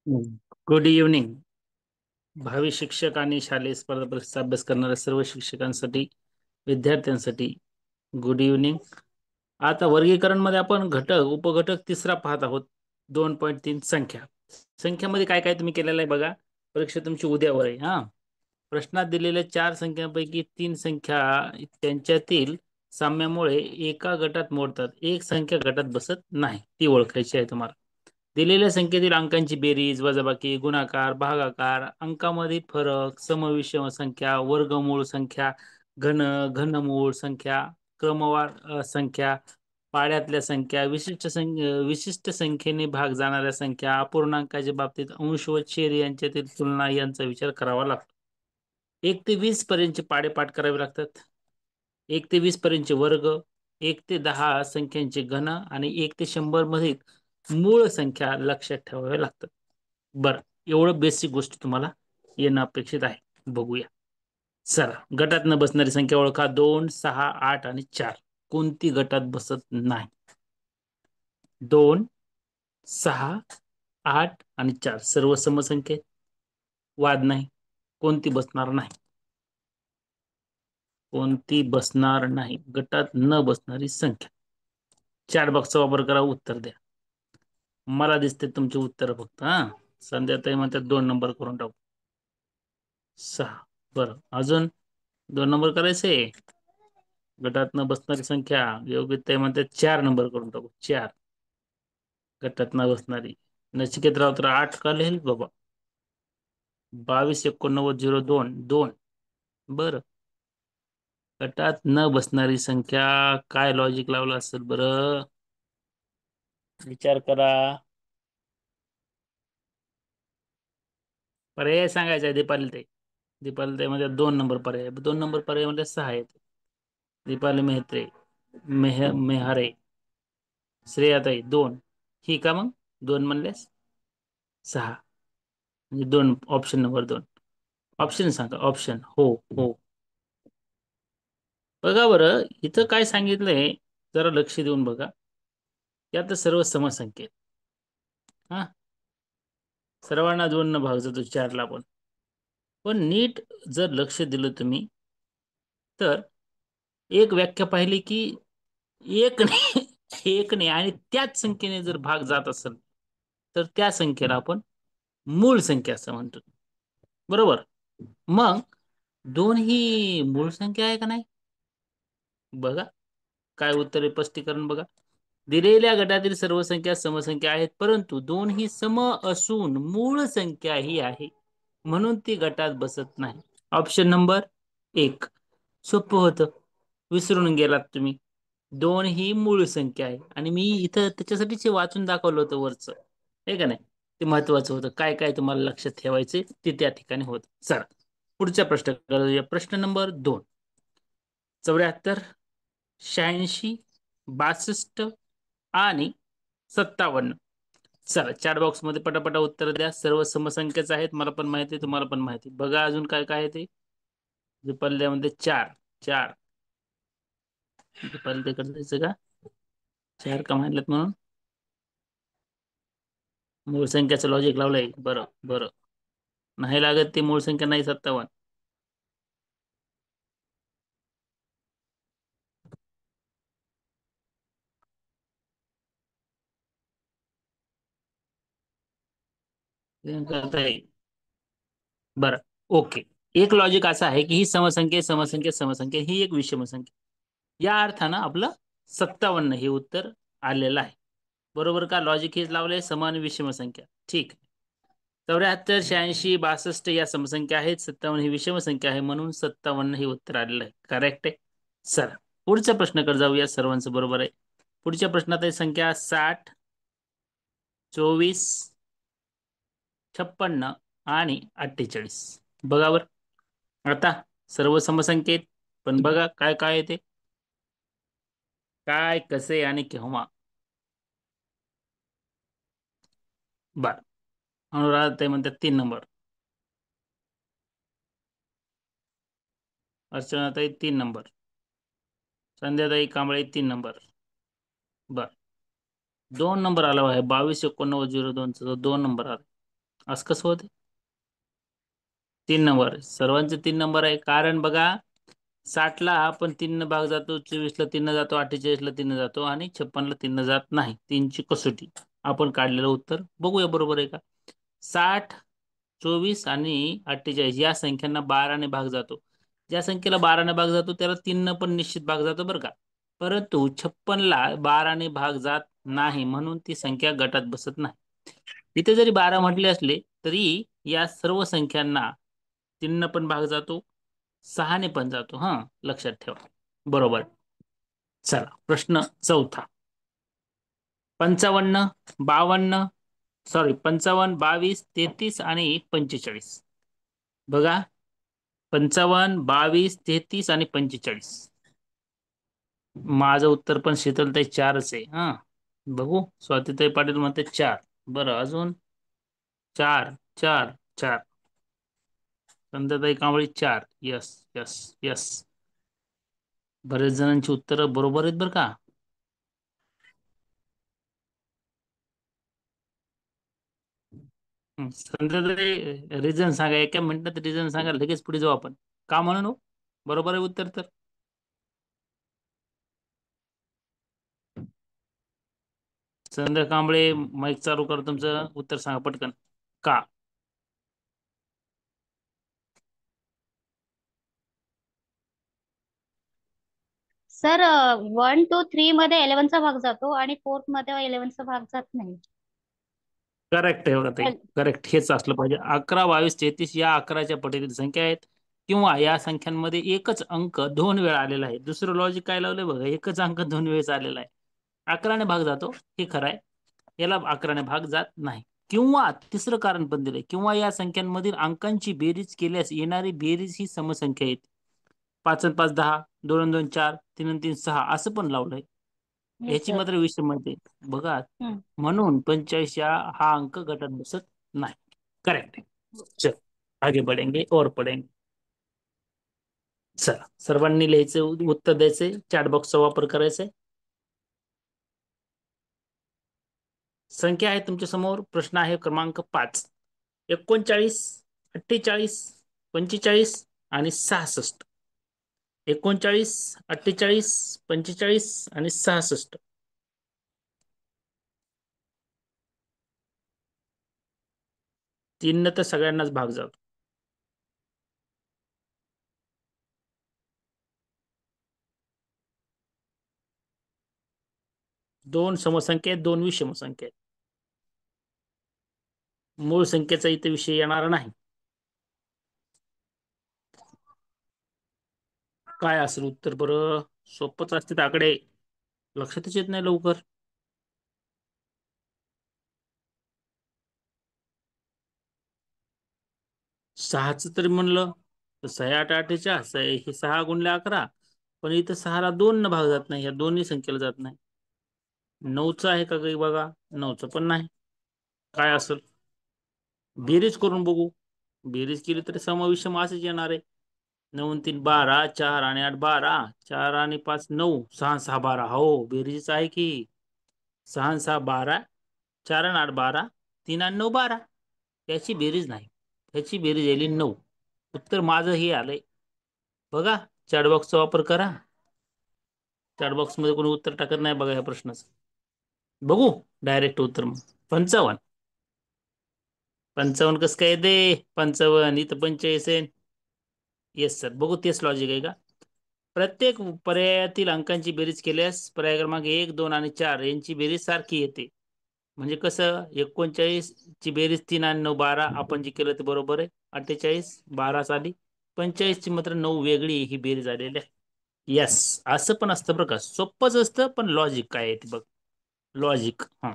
Good evening. भावी शिक्षक आणि शालेय स्पर्धा परीक्षेचा अभ्यास करणाऱ्या सर्व शिक्षकांसाठी, विद्यार्थ्यांसाठी गुड इव्हनिंग. आता वर्गीकरण मध्ये आपण घटक उपघटक तिसरा पाहत आहोत. 2.3 संख्या. संख्यामध्ये काय काय तुम्ही केलेलं आहे बघा. परीक्षा तुमची उद्यावर आहे. प्रश्नात दिलेल्या चार संख्यांपैकी तीन संख्या त्यांच्यातील साम्यामुळे एका गटात मोडतात. एक संख्या गटात बसत नाही, ती ओळखायची आहे तुम्हाला. दिलेल्या संख्येतील अंकांची बेरीज, वजाबाकी, गुणाकार, भागाकार, अंकामधील फरक, समविषम संख्या, वर्गमूळ संख्या, घन, घनमूळ संख्या, क्रमवार संख्या, पाड्यातल्या संख्या, विशिष्ट संख्येने भाग जाणाऱ्या संख्या, अपूर्णांकाच्या बाबतीत अंश व छेद यांच्यातील तुलना यांचा विचार करावा लागतो. 1 ते 20 पर्यंतचे पाडे पाठ करावे लागतात. 1 ते 20 पर्यंतचे वर्ग, 1 ते 10 संख्यांचे घन आणि 1 ते 100 मध्ये मूळ संख्या लक्षात ठेवाव्या लागतात. बरं, एवढं बेसिक गोष्टी तुम्हाला येणं अपेक्षित आहे. बघूया. चला, गटात न बसणारी संख्या ओळखा. 2, 6, 8 आणि 4 कोणती गटात बसत नाही? 2, 6, 8 आणि 4 सर्व समसंख्या, वाद नाही. कोणती बसणार नाही? कोणती बसणार नाही? गटात न बसणारी संख्या. चॅट बॉक्सचा वापर करा, उत्तर द्या. मला दिसते तुमचे उत्तर फक्त. संध्याताई म्हणतात 2 नंबर करून टाकू. 6. बरं, अजून 2 नंबर करायचे. गटात न बसणारी संख्या योग्यताई म्हणतात 4 नंबर करून टाकू. 4 गटात न बसणारी. नचिकेत राव तर 8 का लिहिल बाबा. 22 89 02 2. बरं, गटात न बसणारी संख्या काय लॉजिक लावलं असेल बरं? विचार करा. पर्याय सांगायचा आहे दीपाली ताई. दीपाली ताई मध्ये 2 नंबर पर्याय. 2 नंबर पर्याय म्हणजे 6 आहेत. दीपाली मेहत्रे, मेहारे, श्रेयाताई 2. ही का मग 2 म्हणल्यास 6 म्हणजे 2. Option number 2. ऑप्शन सांगा. ऑप्शन. हो हो. बघा बरं, इथं काय सांगितलंय जरा लक्ष देऊन बघा. यात सर्व समसंख्या आहेत. हा, सर्वांना 2 न भाग जातो 4ला पण नीट जर लक्ष दिलं तुम्ही तर एक व्याख्या पाहिली की एकने एकने आणि त्याच संख्येने जर भाग जात असेल तर त्या संख्येला आपण मूळ संख्या असं म्हणतो. बरोबर. मग 2 ही मूळ संख्या आहे का नाही? बघा काय उत्तर आहे, स्पष्टीकरण बघा. दिलेल्या गटातील सर्व संख्या समसंख्या आहेत, परंतु 2 ही सम असून मूळ संख्या ही आहे, म्हणून ती गटात बसत नाही. Option number 1. सोपं होतं, विसरून गेलात तुम्ही. 2 ही मूळ संख्या आहे आणि मी इथं त्याच्यासाठीच वाचून दाखवलं होतं वरचं, हे का नाही? ते महत्वाचं होतं. काय काय तुम्हाला लक्षात ठेवायचे ते त्या ठिकाणी होत. चला, पुढचा प्रश्न करूया. प्रश्न नंबर 2. 74, 86, 62 आणि 57. चला, चॅट बॉक्स मध्ये पटापटा उत्तर द्या. सर्व समसंख्याच आहेत, मला पण माहिती, तुम्हाला पण माहिती. बघा अजून काय काय आहे ते. पल्ल्यामध्ये 4. 4 पल्ल्याकडे जायचं का? 4 का मानल्यात म्हणून मूळ संख्याचं लॉजिक लावलंय. बरं बरं, नाही लागत ती मूळ संख्या नाही. 57. बरं, ओके. एक लॉजिक असं आहे की ही समसंख्या समसंख्या समसंख्या ही एक विषम संख्या, या अर्थानं आपलं 57 हे उत्तर आलेलं आहे. बरोबर का? लॉजिक हेच लावलंय, समान विषम संख्या. ठीक. 74, 86, 62 या समसंख्या आहेत, 57 ही विषम संख्या आहे, म्हणून 57 हे उत्तर आलेलं आहे. करेक्ट आहे. चला, पुढच्या प्रश्नाकडे जाऊया. सर्वांचं बरोबर आहे. पुढच्या प्रश्नात आहे संख्या 60, 24, 56 आणि 48. बघा बर, आता सर्व समसंख्येत पण बघा काय काय आहे ते, काय कसे आणि केव्हा. बर, अनुराधा ते म्हणतात 3 नंबर. अर्चनाताई 3 नंबर. संध्याताई कांबळे 3 नंबर. बर, 2 नंबर आला आहे. 22 89 02 2 नंबर आला. असं कसं होते? 3 नंबर, सर्वांचे 3 नंबर आहे. कारण बघा, 60ला आपण 3 भाग जातो, 24ला 3 जातो, 48ला 3 जातो आणि 56ला 3 जात नाही. 3ची कसोटी आपण काढलेलं उत्तर बघूया बरोबर आहे का. 60, 24 आणि 48 या संख्यांना 12ने भाग जातो. ज्या संख्येला 12ने भाग जातो त्याला 3 पण निश्चित भाग जातो बरं का. परंतु 56ला 12ने भाग जात नाही, म्हणून ती संख्या गटात बसत नाही. इथे जरी 12 म्हटले असले तरी या सर्व संख्यांना 3 पण भाग जातो, 6ने पण जातो. हा, लक्षात ठेवा. बरोबर. चला प्रश्न चौथा. 55, 52, सॉरी 55, 22, 33 आणि 45. बघा, 55, 22, 33 आणि 45. माझं उत्तर पण शीतलताई 4च आहे. हा, बघू. स्वातीताई पाटील म्हणते 4. बरं, अजून 4, 4, 4. संध्याताई कांबळी 4. Yes, yes, yes. बरेच जणांची उत्तरं बरोबर आहेत बरं का. संध्याताई रिझन सांगा, एका मिनिटात रिझन सांगा, लगेच पुढे जाऊ आपण. का म्हणून हो? बरोबर आहे उत्तर तर. संध्या कांबळे, माईक चालू कर, तुमचं उत्तर सांगा पटकन. का? सर, 1, 2, 3 मध्ये 11चा भाग जातो आणि फोर्थ मध्ये 11चा भाग जात नाही. करेक्ट आहे बघा ताई, करेक्ट. हेच असलं पाहिजे. 11, 22, 33 या 11च्या पटीतील संख्या आहेत, किंवा या संख्यांमध्ये एकच अंक 2 वेळा आलेला आहे. दुसरं लॉजिक काय लावलंय बघा, एकच अंक 2 वेळेस आलेला आहे. 11ने भाग जातो हे खरं आहे, याला 11ने भाग जात नाही. किंवा तिसरं कारण पण दिलंय, किंवा या संख्यांमधील अंकांची बेरीज केल्यास येणारी बेरीज ही समसंख्या येते. 5 आणि 5 10, 2 आणि 2 4, 3 आणि 3 6 असं पण लावलंय. येस याची सर. मात्र विषमता आहे बघा. हम्म. म्हणून 45 हा अंक गटात बसत नाही. करेक्ट है. चल, आगे बढ़ेंगे और पढ़ेंगे. चला, सर्वांनी लिहायचं, उत्तर द्यायचे, चॅट बॉक्सचा वापर करायचा. संख्या आहे तुमच्या समोर. प्रश्न आहे क्रमांक 5. 39, 48, 45 आणि 66. 39, 48, 45 आणि 66. 3 तर सगळ्यांनाच भाग जातो. दोन समसंख्या आहेत, 2 विषम संख्या आहेत. मूळ संख्येचा इथे विषय येणार नाही. काय असेल उत्तर बरं? सोपच असते आकडे, लक्षातच येत नाही लवकर. 6च तरी म्हणलं तर 6 8 48, हे 6 गुणले 11. पण इथं 6ला 2 न भाग जात नाही, या दोन्ही संख्येला जात नाही. 9च आहे का काही बघा, 9च पण नाही. काय असेल? बेरीज करून बघू. बेरीज केली तरी समविषम असंच येणार आहे. 9 आणि 3 12, 4 आणि 8 12, 4 आणि 5 9, 6 आणि 6 12. हो, बेरीज आहे की. 6 आणि 6 12, 4 आणि 8 12, 3 आणि 9 12. त्याची बेरीज नाही, त्याची बेरीज येईल 9. उत्तर माझं हे आलंय बघा. चॅटबॉक्सचा वापर करा. चॅटबॉक्स मध्ये कोणी उत्तर टाकत नाही बघा या प्रश्नाचं. बघू डायरेक्ट उत्तर मग. 55. 55 कसं काय येते? 55 इथं 45 आहे. येस सर, बघू तेच लॉजिक आहे का. प्रत्येक पर्यायातील अंकांची बेरीज केल्यास पर्याय क्रमांक 1, 2 आणि 4 यांची बेरीज सारखी येते. म्हणजे कसं, 39 ची बेरीज 3 आणि 9 12, आपण जे केलं ते बरोबर आहे. 48 12 साली, 45 ची मात्र 9 वेगळी ही बेरीज आलेली आहे. येस, असं पण असतं बरं का. सोपंच असतं, पण लॉजिक काय आहे ते बघ. लॉजिक. हा,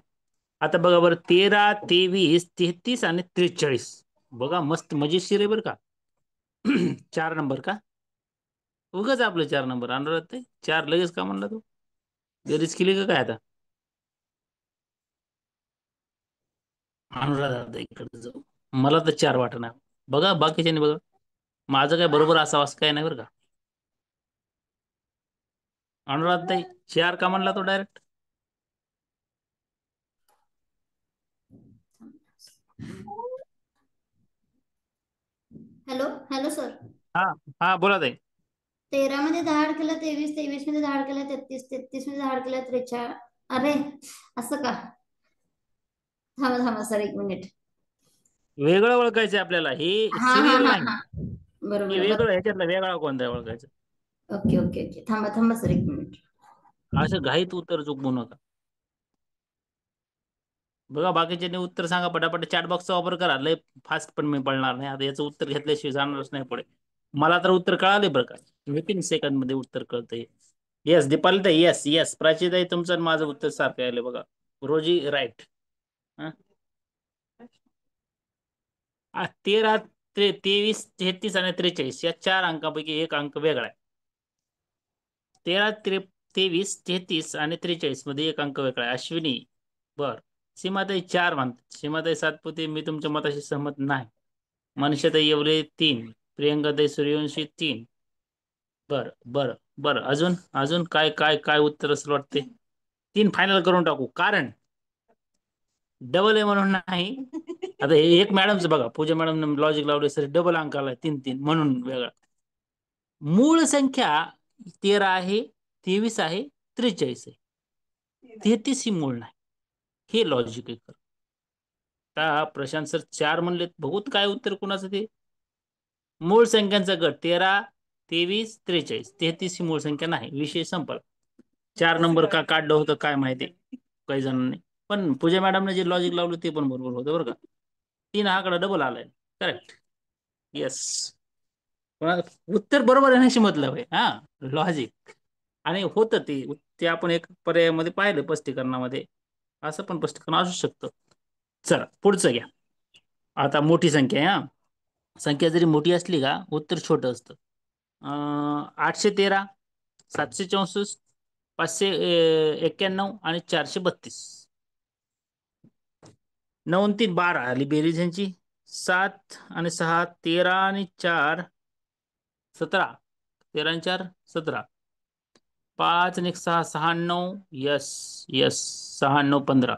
आता बघा बरं, 13, 23, 33 आणि 43. बघा मस्त मजेशीर आहे बरं का. 4 नंबर का? उगाच आपलं 4 नंबर अनुराध ते 4 लगेच का म्हणला तू? बेरीज केली का काय आता? अनुराध आता इकडे जाऊ, मला तर 4 वाटणार. बघा बाकीच्याने बघा, माझं काय बरोबर असावं असं काय नाही बरं का. अनुराध ताई 4 का म्हणला तो डायरेक्ट? Hello hello sir. हा हा बोला ताई. 13 मध्ये 10 अडकला 23, 23 मध्ये 10 अडकला 33, 33 मध्ये 10 अडकला 43. अरे, असं का? थांबा थांबा सर, एक मिनिट. वेगळं ओळखायचं आपल्याला, हे हा हा सिरियल हा नाही. हा. हे बरोबर वेगळं, बघ. ह्याच्यातला वेगळा कोणता आहे ओळखायचं. ओके ओके ओके, थांबा थांबा सर, एक मिनिट. असं घाईत उत्तर चुकवू नका. बघा बाकीच्यांनी उत्तर सांगा पटापट, चॅट बॉक्सचा वापर करा. लय फास्ट पण मी पडणार नाही आता, याचं उत्तर घेतल्याशिवाय जाणारच नाही पुढे. मला तर उत्तर कळाले बरं का, विथिन सेकंड मध्ये उत्तर कळतंय. येस दीपाली ताई, येस येस. प्राची ताई, तुमचं आणि माझं उत्तर सारखं आलं बघा. रोजी राईट. 13, 23, 33 आणि 43 या चार अंकापैकी एक अंक वेगळा आहे. 13, 23, 33 आणि 43 मध्ये एक अंक वेगळा आहे. अश्विनी बर. सीमाताई 4 म्हणतात. सीमाताई सातपुते, मी तुमच्या मताशी सहमत नाही. मनीषाताई येवले 3, प्रियंकाताई सूर्यवंशी 3. बर बर बर, अजून अजून काय काय काय उत्तर असेल वाटते. 3 फायनल करून टाकू, कारण डबल आहे म्हणून नाही. आता हे एक मॅडमचं बघा, पूजा मॅडम लॉजिक लावले सर, डबल अंक आलाय 3 3 म्हणून वेगळा. मूळ संख्या 13 आहे, 23 आहे, 43 आहे. 33 ही मूळ नाही, हे लॉजिक आहे. आता प्रशांत सर 4 म्हणले, बघूत काय उत्तर कुणाचं ते. मूळ संख्यांचा गट 13, 23, 43, 33 ही मूळ संख्या नाही, विषय संपला. 4 नंबर का काढलं होतं काय माहिती काही जणांनी, पण पूजा मॅडमने जे लॉजिक लावलं ते पण बरोबर होतं बरं का. 3 हा आकडा डबल आलाय. करेक्ट. येस. उत्तर बरोबर येण्याशी मतलब आहे, हा लॉजिक. आणि होतं ते, ते आपण एक पर्यायामध्ये पाहिलं स्पष्टीकरणामध्ये. असं पण स्पष्टीकरण असू शकतं. चला पुढचं घ्या. आता मोठी संख्या आहे हा. संख्या जरी मोठी असली का उत्तर छोटं असतं. 813, 764, 591 आणि 432. 9 आणि 3 12 आली बेरीज ह्यांची. 7 आणि 6 13 आणि 4 17. 13 आणि 4 17. 5 आणि 6 6 आणि 9. Yes yes. 6 आणि 9 15.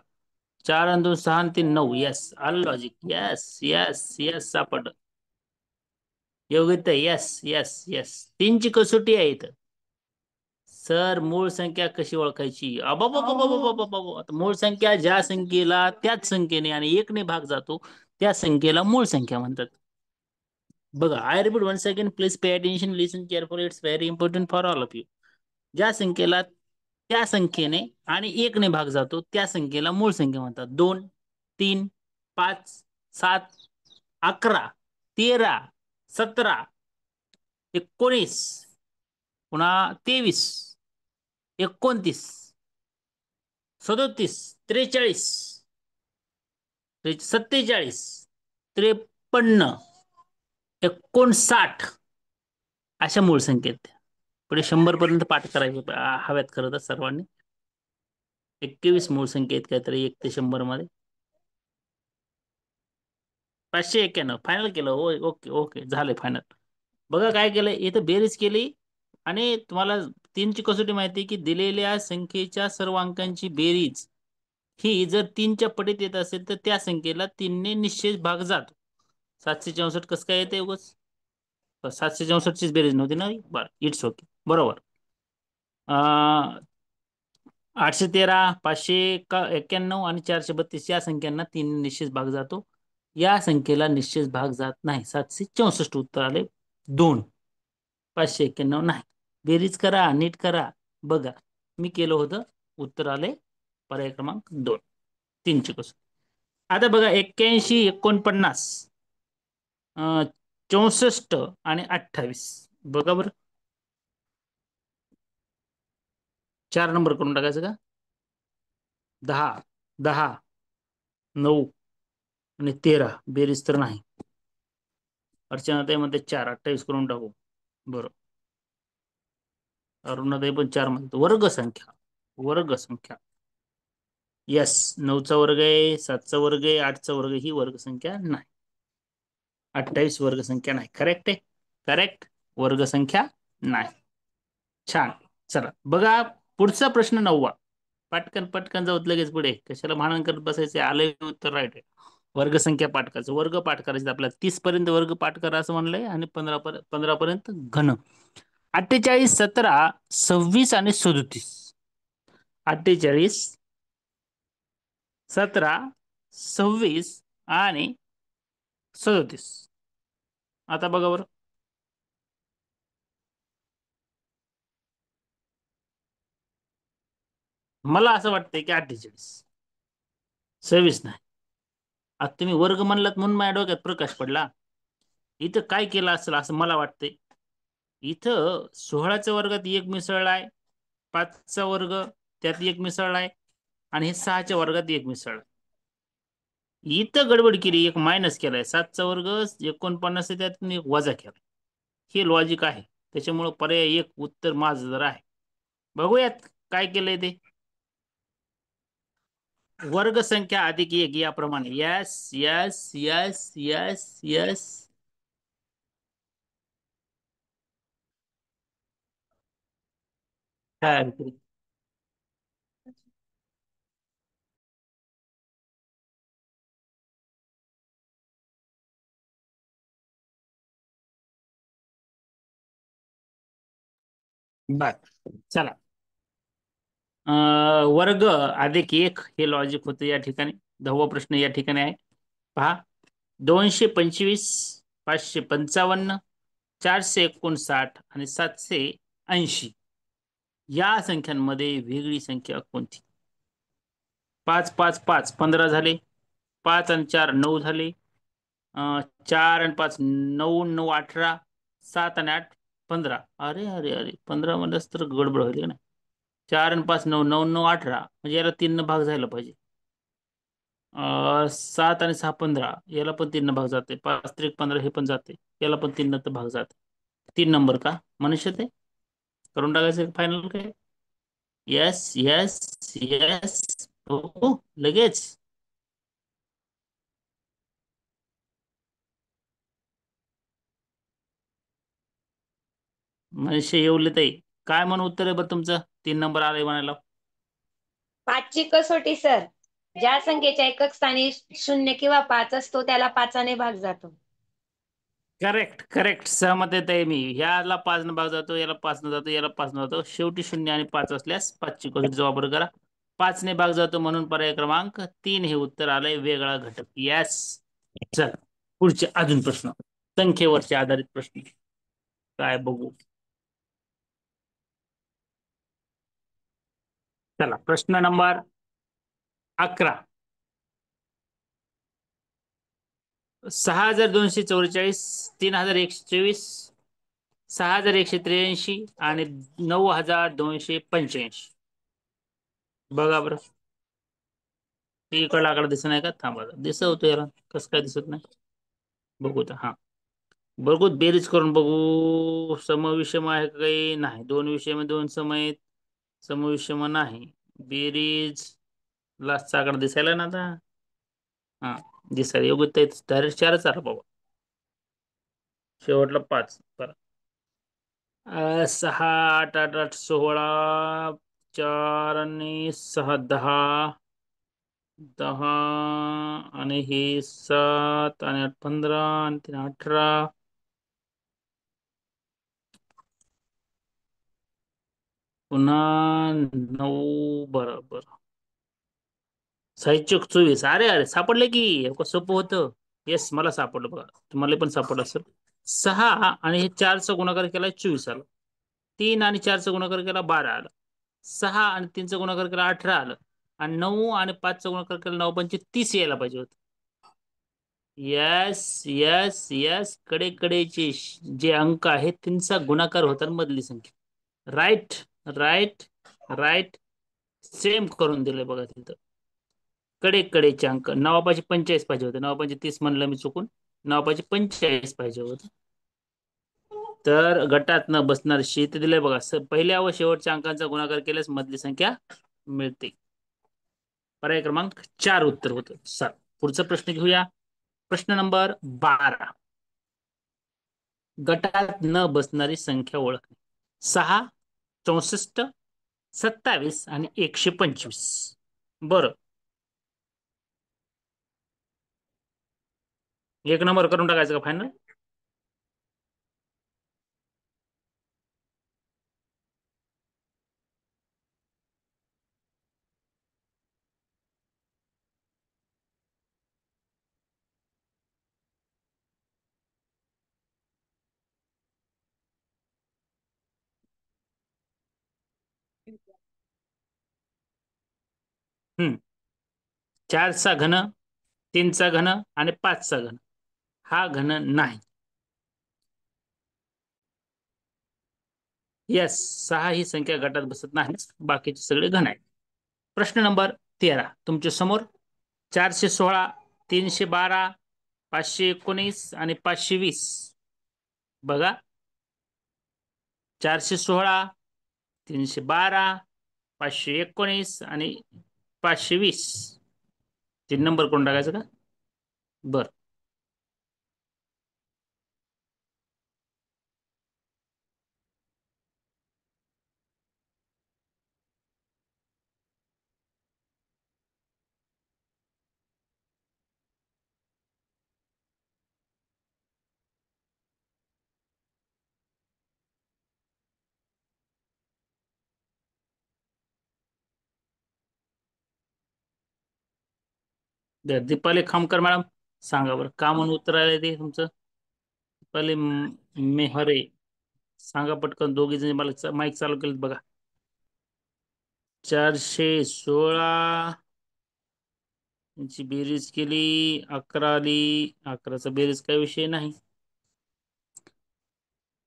4 आणि 2 6 आणि 3 9. यस, आलं लॉजिक. यस यस यस, सापडलं. Yogita, yes yes yes. 3 ची कसोटी आहे इथं. सर मूळ संख्या कशी ओळखायची. अबाबाबाबाबाबाबाबा. मूळ संख्या ज्या संख्येला त्याच संख्येने आणि एकने भाग जातो त्या संख्येला मूळ संख्या म्हणतात. बघा, I repeat one second, please pay attention, listen carefully, it's very important for all of you. ज्या संख्येला त्या संख्येने आणि एकने भाग जातो त्या संख्येला मूळ संख्या म्हणतात. 2, 3, 5, 7, 11, 13, 17, 19, पुन्हा 23, 29, 37, 43, 47, 53, 59 अशा मूळ संख्या आहेत. पुढे 100 पर्यंत पाठ करायचे हव्यात खरं तर सर्वांनी. 21 मूळ संख्या आहेत काहीतरी 1 ते 100 मध्ये. 591 फायनल केलं. होय, ओके ओके, झाले फायनल. बघा काय केलं इथं, बेरीज केली आणि तुम्हाला 3 ची कसोटी माहिती की दिलेल्या संख्येच्या सर्व अंकांची बेरीज ही जर 3 च्या पटीत येत असेल तर त्या संख्येला 3 ने निश्चय भाग जातो. 764 कसं काय येते उगाच. 764 चीच बेरीज नव्हती ना. बरं, इट्स ओके, बरोबर. 813, 591 आणि 432 या संख्यांना 3 ने निश्चित भाग जातो. या संख्येला निश्चित भाग जात नाही. 764 उत्तर आले 2. 591 नाही. बेरीज करा, नीट करा. बघा मी केलं होतं, उत्तर आले पर्याय क्रमांक 2. 3 ची कसोटी. आता बघा 81, 49, 64 आणि 28. बघा बरं, 4 नंबर करून टाकायचं का. 10, 10, 9 आणि 13 बेरीज तर नाही. अर्चनाताई मध्ये 4, 28 करून टाकू. बरोबर. अरुणाताई पण 4 म्हणतो. वर्ग संख्या, वर्ग संख्या. यस, 9चा वर्ग आहे, 7चा वर्ग आहे, 8चा वर्ग ही वर्ग संख्या नाही. 28 वर्ग संख्या नाही. करेक्ट आहे, करेक्ट. वर्ग संख्या नाही. छान. चला बघा पुढचा प्रश्न 9वा. पटकन पटकन जाऊत लगेच पुढे, कशाला भांडण करत बसायचे. आले उत्तर राईट आहे. वर्गसंख्या पाठ करायचं, वर्ग पाठ करायचं आपल्याला. 30 पर्यंत वर्ग पाठ करा असं म्हणलंय आणि 15 पर्यंत घन. 48, 17, 26 आणि 37. 48, 17, 26 आणि 37. आता बघा बरं. मला असं वाटतंय की 48, 26 नाही. आता तुम्ही वर्ग म्हणलात म्हणून माझ्या डोक्यात प्रकाश पडला. इथं काय केलं असेल असं मला वाटतंय. इथं 16च्या वर्गात एक मिसळलाय, 5चा वर्ग त्यात एक मिसळलाय आणि हे 6च्या वर्गात एक मिसळलाय. इथं गडबड केली, एक मायनस केलाय. 7चा वर्ग 49 त्यातून एक वजा केला. हे लॉजिक आहे. त्याच्यामुळे पर्याय एक उत्तर माझं जर आहे. बघूयात काय केलंय ते. वर्ग संख्या अधिक एक याप्रमाणे. Yes yes yes yes yes. काय बर, चला. वर्ग अधिक एक हे लॉजिक होतं या ठिकाणी. 10वा प्रश्न या ठिकाणी आहे. पहा, 225, 555, 459 आणि 780 या संख्यांमध्ये वेगळी संख्या कोणती? 5 5 5 15 झाले. 5 आणि 4 9 झाले. 4 आणि 5 9 9 18. 7 आणि 8 15. अरे अरे अरे, 15 म्हणलंच तर गडबड होईल ना. 4 आणि 5 9 9 9 18 म्हणजे याला 3 भाग जायला पाहिजे. 7 आणि 6 15 याला पण 3 भाग जाते. 5 त्रिक 15 हे पण जाते. याला पण 3 भाग जाते. 3 नंबर का मनुष्य ते करून टाकायचं फायनल काय? Yes yes yes. हो लगेच. मनुष्य येवले ताई काय म्हणून उत्तर आहे बरं तुमचं? 3 नंबर आलंय म्हणायला. 5ची कसोटी सर. ज्या संख्येच्या एकक स्थानी 0 किंवा 5 असतो त्याला 5ने भाग जातो. करेक्ट करेक्ट, सहमत आहे मी. ह्याला 5 न भाग जातो, याला 5 न जातो, याला 5 न जातो. शेवटी 0 आणि 5 असल्यास 5ची कसोटी जबाब करा. 5 ने भाग जातो म्हणून पर्याय क्रमांक 3 हे उत्तर आलंय. वेगळा घटक. येस. चल पुढचे अजून प्रश्न, संख्येवरचे आधारित प्रश्न काय बघू. चला प्रश्न नंबर 11. 6244, 3124, 6183 आणि 9285. बघा बरं. इकडला आकडा दिसत नाही का? थांबा, दिसत याला कसं काय दिसत नाही. बघू तर. हा बघू, बेरीज करून बघू. समविषम आहे का काही? नाही. 2 विषय 2 सम आहेत. समविषम नाही. बेरीज लास्टचा आकडा दिसायला ना आता. हा दिसायला योग्य डायरेक्ट 4च आला बाबा. शेवटला 5. बरं. 6 8 8 8 16, 4 आणि 6 10, 10 आणि हे 7 आणि 8 15 आणि 3 18. पुन्हा 9. बरोबर. 6 24. अरे अरे सापडले की. सोपं होतं. येस मला सापडलं बघा. तुम्हाला पण सापडलं असेल. 6 आणि हे 4चा गुणाकार केला 24 आलं. 3 आणि 4चा गुणाकार केला 12 आलं. 6 आणि 3चा गुणाकार केला 18 आलं. आणि 9 आणि 5चा गुणाकार केला 9 पंचे 30 यायला पाहिजे होतं. Yes yes yes. कडेचे जे अंक आहेत त्यांचा गुणाकार होता मधली संख्या. Right right right. सेम करून दिलंय बघा तिथं. कडेचे अंक. 9 पाहिजे 45 पाहिजे होते. 9 पाहिजे 30 म्हणलं मी चुकून. 9 पाहिजे 45 पाहिजे होत. तर गटात न बसणार शीत दिलंय बघा. पहिल्या व शेवटच्या अंकांचा गुणाकार केल्यास मधली संख्या मिळते. पर्याय क्रमांक 4 उत्तर होतं. चल पुढचा प्रश्न घेऊया. प्रश्न नंबर 12. गटात न बसणारी संख्या ओळखणे. 6, 64, 27 आणि 125. बरं. 1 नंबर करून टाकायचं का फायनल? हम्म 4चा घन, 3चा घन आणि 5चा घन हा घन नाही. यस, 6 ही संख्या गटात बसत नाही, बाकीचे सगळे घन आहेत. प्रश्न नंबर 13 तुमच्या समोर. 416, 312, 519 आणि 520. बघा, 416, 312, 519 आणि 520. 3 नंबर कोण टाकायचं का? बर. दीपाली खामकर मॅडम, सांगा बरं का म्हणून उत्तर आले ते तुमचं? दीपाली मेहरे, सांगा पटकन. दोघी जणी मला माईक चालू केलं बघा. 416 यांची बेरीज केली, 11 आली. 11चा बेरीज काही विषय नाही.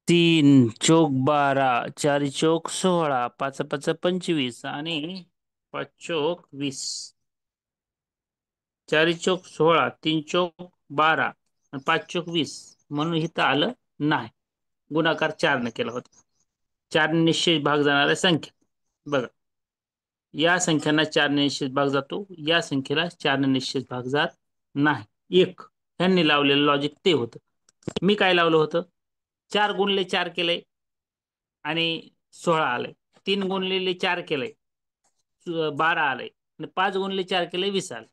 3 चौक 12, 4 चौक 16, 5 5 25 आणि 5 चौक 20. 4 चौक 16, 3 चौक 12 आणि 5 चौक 20 म्हणून इथं आलं नाही. गुणाकार 4 ने केला होता. 4 निश्चित भाग जाणाऱ्या संख्या बघा, या संख्यांना 4 ने निश्चित भाग जातो, या संख्येला 4 ने निश्चित भाग जात नाही. 1 ह्यांनी लावलेलं लॉजिक ते होतं. मी काय लावलं होतं? 4 गुणले 4 केलंय आणि 16 आलंय. 3 गुणलेले 4 केलंय, 12 आलंय. आणि 5 गुणले 4 केलंय, 20 आलंय.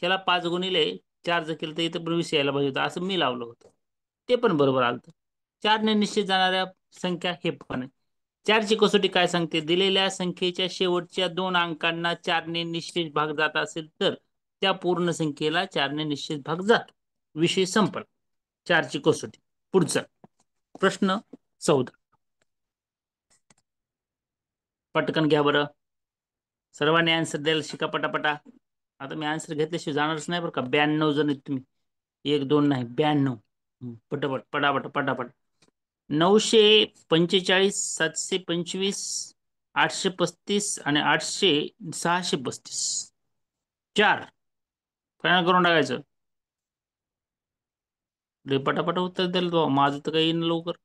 ह्याला 5 गुणिले 4 जर केलं तर इथं 20 यायला पाहिजे होतं, असं मी लावलं होतं. ते पण बरोबर आलं. 4 ने निश्चित जाणाऱ्या संख्या हे पण आहे. 4 ची कसोटी काय सांगते? दिलेल्या संख्येच्या शेवटच्या 2 अंकांना 4 ने निश्चित भाग जात असेल तर त्या पूर्ण संख्येला 4 ने निश्चित भाग जातो. विषय संपला. 4 ची कसोटी. पुढचा प्रश्न 14. पटकन घ्या बरं, सर्वांनी आन्सर द्यायला शिका पटापटा. आता मी आन्सर घेतल्याशिवाय जाणारच नाही बरं का. 92 जण आहेत तुम्ही, 1 2 नाही, 92. पटापट पटापट पटापट. 945, 725, 835 आणि 635. 4 फायनल करून टाकायचं. लय पटापट उत्तर द्याल तो, माझं तर काही येईन लवकर.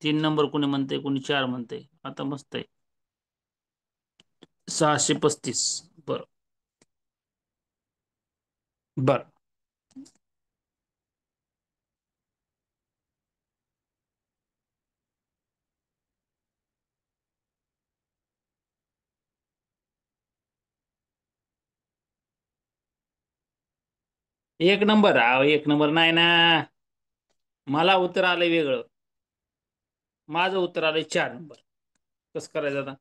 3 नंबर कोणी म्हणते, कोणी 4 म्हणते. आता मस्त आहे. 635. बर बर. एक नंबर. एक नंबर नाही ना, मला उत्तर आलंय वेगळं. माझं उत्तर आलंय 4 नंबर. कसं करायचं आता?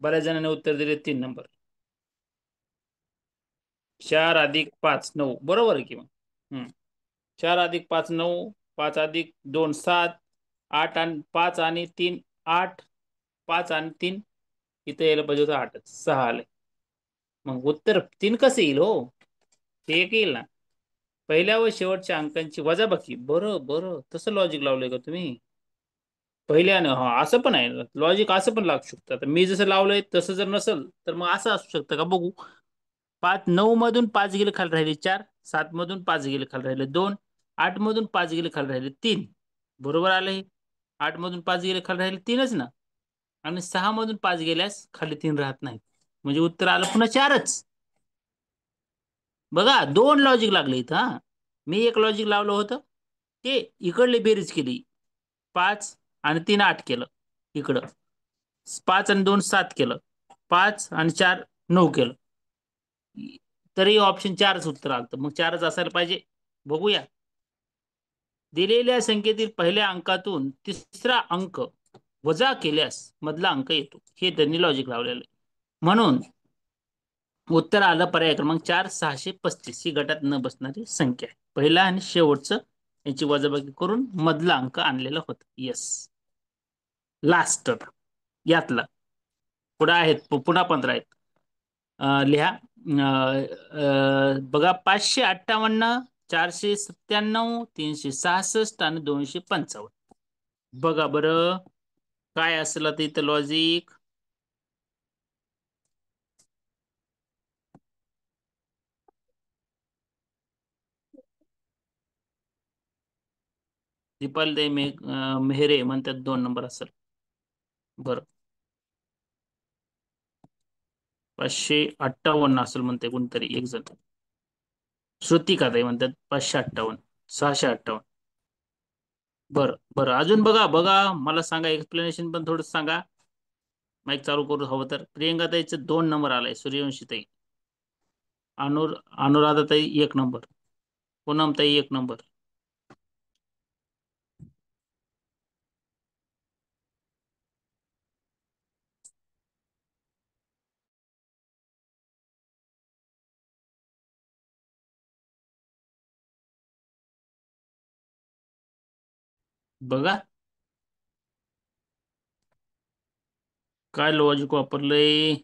बऱ्याच जणांनी उत्तर दिले 3 नंबर. 4 अधिक 5 9, बरोबर आहे की मग. 4 अधिक 5 9, 5 अधिक 2 7, 8 आणि 5 आणि 3 8, 5 आणि 3 इथे यायला पाहिजे होतं 8च, 6 आले. मग उत्तर 3 कसं येईल हो? ते एक येईल ना. पहिल्या व शेवटच्या अंकांची वजाबाकी. बरं बरं, तसं लॉजिक लावलंय का तुम्ही? पहिल्याने हा, असं पण आहे लॉजिक, असं पण लागू शकतं. आता मी जसं लावलंय तसं जर नसेल तर मग असं असू शकतं का, बघू. 9 मधून 5 गेले खाली राहिले 4, 7 मधून 5 गेले खाली राहिले 2, 8 मधून 5 गेले खाली राहिले 3. बरोबर आलं हे. 8 मधून 5 गेले खाली राहिले 3च ना, आणि 6 मधून 5 गेल्यास खाली 3 राहत नाही, म्हणजे उत्तर आलं पुन्हा 4च. बघा, 2 लॉजिक लागले इथं. हा, मी एक लॉजिक लावलं होतं, ते इकडले बेरीज केली, 5 आणि 3 8 केलं. इकडं 5 आणि 2 7 केलं, 5 आणि 4 9 केलं. तरी ऑप्शन 4च उत्तर आलं, मग 4च असायला पाहिजे. बघूया. दिलेल्या संख्येतील पहिल्या अंकातून तिसरा अंक वजा केल्यास मधला अंक येतो, हे त्यांनी लॉजिक लावलेलं आहे. म्हणून उत्तर आलं पर्याय क्रमांक 4, 635 ही गटात न बसणारी संख्या आहे. पहिला आणि शेवटचं याची वजाबाकी करून मधला अंक आणलेला होता. येस, लास्ट यातला. पुढे आहेत, पुन्हा 15 आहेत. लिहा. बघा, 558, 497, 366 आणि 255. बघा बरं काय असेल आता इथं लॉजिक. दीपाली मेहरे म्हणतात 2 नंबर असेल. बरं, 558 असेल म्हणते कोणतरी एक जण. श्रुतिका ताई म्हणतात 558, 658. बरं बरं, अजून बघा बघा मला सांगा, एक्सप्लेनेशन पण थोडं सांगा. माईक चालू करू हवं तर. प्रियंका ताईचं 2 नंबर आलाय, सूर्यवंशी ताई. अनुराधा ताई 1 नंबर, पूनम ताई 1 नंबर. बघा काय लॉजिक वापरलंय.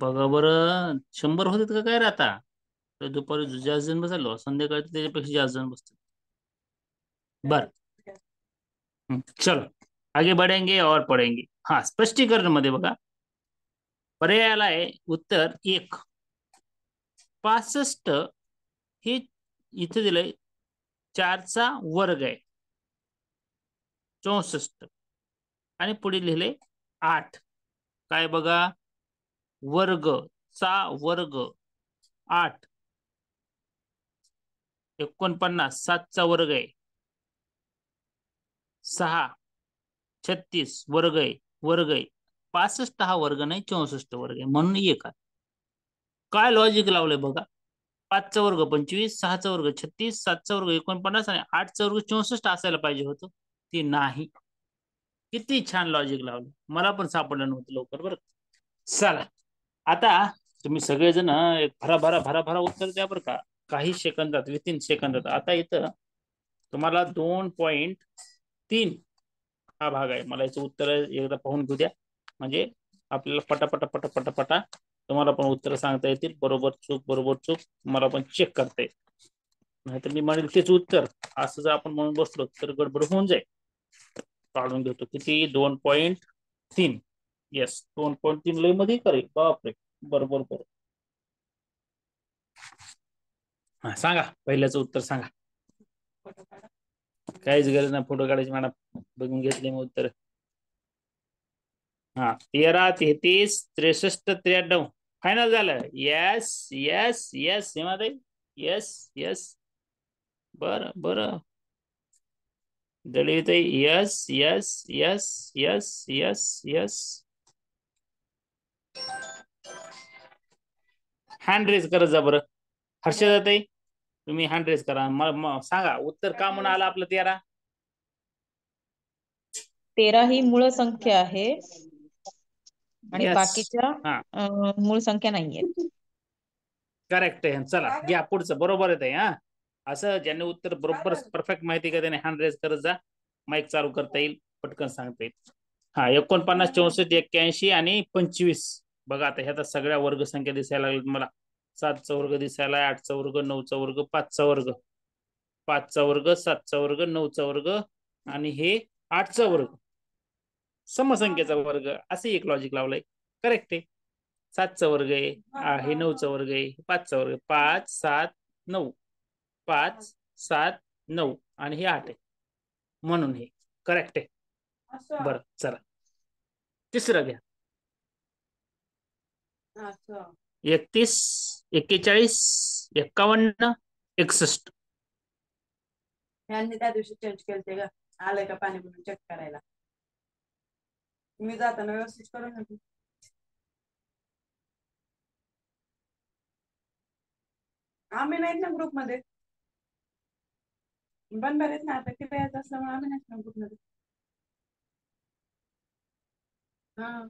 बघा बरं, 100 होतात का काय रे आता. तर दुपारी जास्त जण बसलो, संध्याकाळी त्याच्यापेक्षा जास्त जण बसतात. बर, चलो आगे बढ़ेंगे और पढ़ेंगे. हा, स्पष्टीकरण मध्ये बघा, पर्यायाला आहे उत्तर 1. 65 हे इथे दिलंय 4चा वर्ग आहे, 64. आणि पुढे लिहिले 8. काय बघा, वर्ग चा वर्ग 8, 49 7चा वर्ग आहे 6, 36 वर्ग आहे, वर्ग आहे. 65 हा वर्ग नाही, 64 वर्ग आहे, म्हणून 1. काय लॉजिक लावलंय बघा. 5चा वर्ग 25, 6चा वर्ग 36, 7चा वर्ग 49 आणि 8चा वर्ग 64 असायला पाहिजे होतं, ते नाही. किती छान लॉजिक लावलं, मला पण सापडलं नव्हतं लवकर. बरं, चला आता तुम्ही सगळेजण एक भरा भरा भरा उत्तर द्या बरं का, काही सेकंदात, विथिन सेकंदात. आता इथं तुम्हाला 2.3 हा भाग आहे. मला याचं उत्तर एकदा पाहून घेऊ द्या, म्हणजे आपल्याला पटापटा पटापटा पटा तुम्हाला पण उत्तर सांगता येतील. बरोबर चूक, बरोबर चूक मला पण चेक करता येईल. नाहीतर मी म्हणेल तेच उत्तर असं जर आपण म्हणून बसलो तर गडबड होऊन जाईल. काढून घेतो. किती, 2.3. येस, 2.3 लय मध्ये करेल, बापरे. बरोबर बरोबर. हा, सांगा पहिल्याचं उत्तर सांगा. काहीच गरज नाही फोटो काढायची मॅडम, बघून घेतले मग उत्तर. हा, 13, 33, 63, 93 फायनल झालं. येस येस येस सीमाताई, येस येस. बर बर, दलिताई yes yes yes yes yes yes. Hand raise करत जा बरं. हर्षदाताई तुम्ही हँड रेज करा, सांगा उत्तर का म्हणून आलं आपलं 13. 13 ही मूळ संख्या आहे आणि Yes. बाकीच्या हा, मूळ संख्या नाहीये. करेक्ट आहे. चला घ्या पुढचं, बरोबर आहे. हा, असं ज्यांनी उत्तर बरोबर परफेक्ट माहिती का त्याने हँड रेज करत जा, माईक चालू करता येईल, पटकन सांगता येईल. हा 49, 64, 81 आणि 25. बघा आता ह्याचा सगळ्या वर्ग संख्या दिसायला लागल्यात मला. 7चा वर्ग दिसायला, 8चा वर्ग, 9चा वर्ग, 5चा वर्ग, 5चा वर्ग, 7चा वर्ग, 9चा वर्ग आणि हे 8चा वर्ग, समसंख्येचा वर्ग, असे एक लॉजिक लावलंय. करेक्ट आहे. 7चा वर्ग आहे, हे 9चा वर्ग आहे, 5चा वर्ग, 5, 7, 9, 5, 7, 9 आणि हे 8 आहे, म्हणून हे करेक्ट आहे. बरं चला तिसरं घ्या. 31, 41, 51, 61. ह्यांनी त्या दिवशी चेंज केलते का, आलंय का पाणी म्हणून चेक करायला. मी जाताना व्यवस्थित करून येते. आम्ही नाहीत ना ग्रुप मध्ये, बंद बरेच ना आता किती यायचं असल्यामुळे आम्ही नाहीत ना ग्रुप मध्ये. हा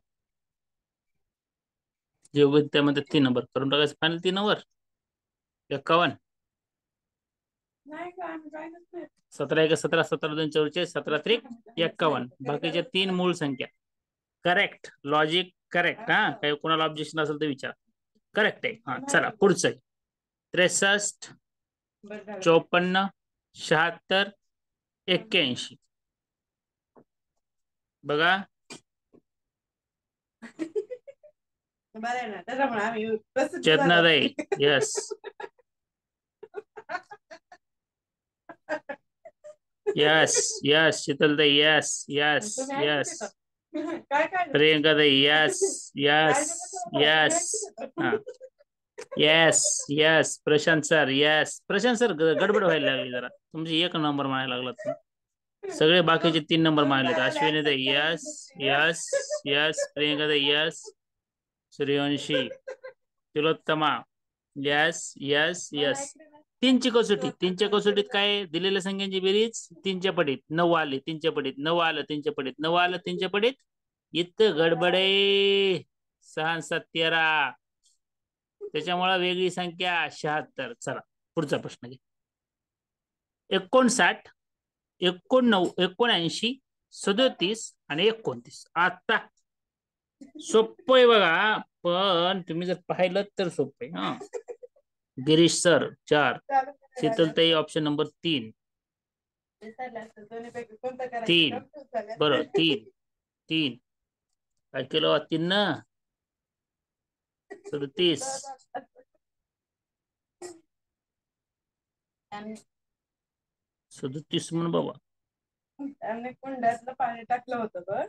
जे त्यामध्ये 3 नंबर करून टाकायचं फायनल. 3 नंबर 51, नाही का, आम्ही जायचंच नाही. 17 1 17, 17 2 44, 17 3 51. बाकीच्या 3 मूळ संख्या. Correct logic, correct. हा काही कोणाला ऑब्जेक्शन असेल तर विचार. करेक्ट आहे. हा चला पुढचं आहे. 63, बरं झालं. 54, 76, 81. बघा बरं आहे ना, त्याच्यामुळे आम्ही प्रसिद्ध झालो. चेतनाताई, यस यस यस. शीतलताई, यस यस तुम्ही ऐकत यस. होता? काय काय प्रियंकाताई, यस यस यस. हा yes yes. Prashant sir, yes. Prashant sir गडबड व्हायला लागली जरा, तुमची 1 नंबर मारायला लागला तुम्ही. सगळे बाकीचे 3 नंबर मारले. अश्विनीताई, यस यस यस. प्रियंकाताई, yes. Suryavanshi, Tilottama, yes yes yes. 3ची कसोटी. 3च्या कसोटीत काय दिलेल्या संख्यांची बेरीज 3च्या पटीत 9 आले, 3च्या पटीत 9 आलं, 3च्या पटीत 9 आलं, 3च्या पटीत. इतकं गडबडे 6 7 13. त्याच्यामुळे वेगळी संख्या 76. चला पुढचा प्रश्न घे. 59, 79, 37 आणि 29. आता सोपं आहे बघा, पण तुम्ही जर पाहिलं तर सोपं आहे. हा Girish sir 4, Sheetaltai option number 3. 3 बरोबर. 3 3 काय केलं 3 न 37. 37 म्हणून बाबा. त्यांनी कुंड्यातलं पाणी टाकलं होतं बघ,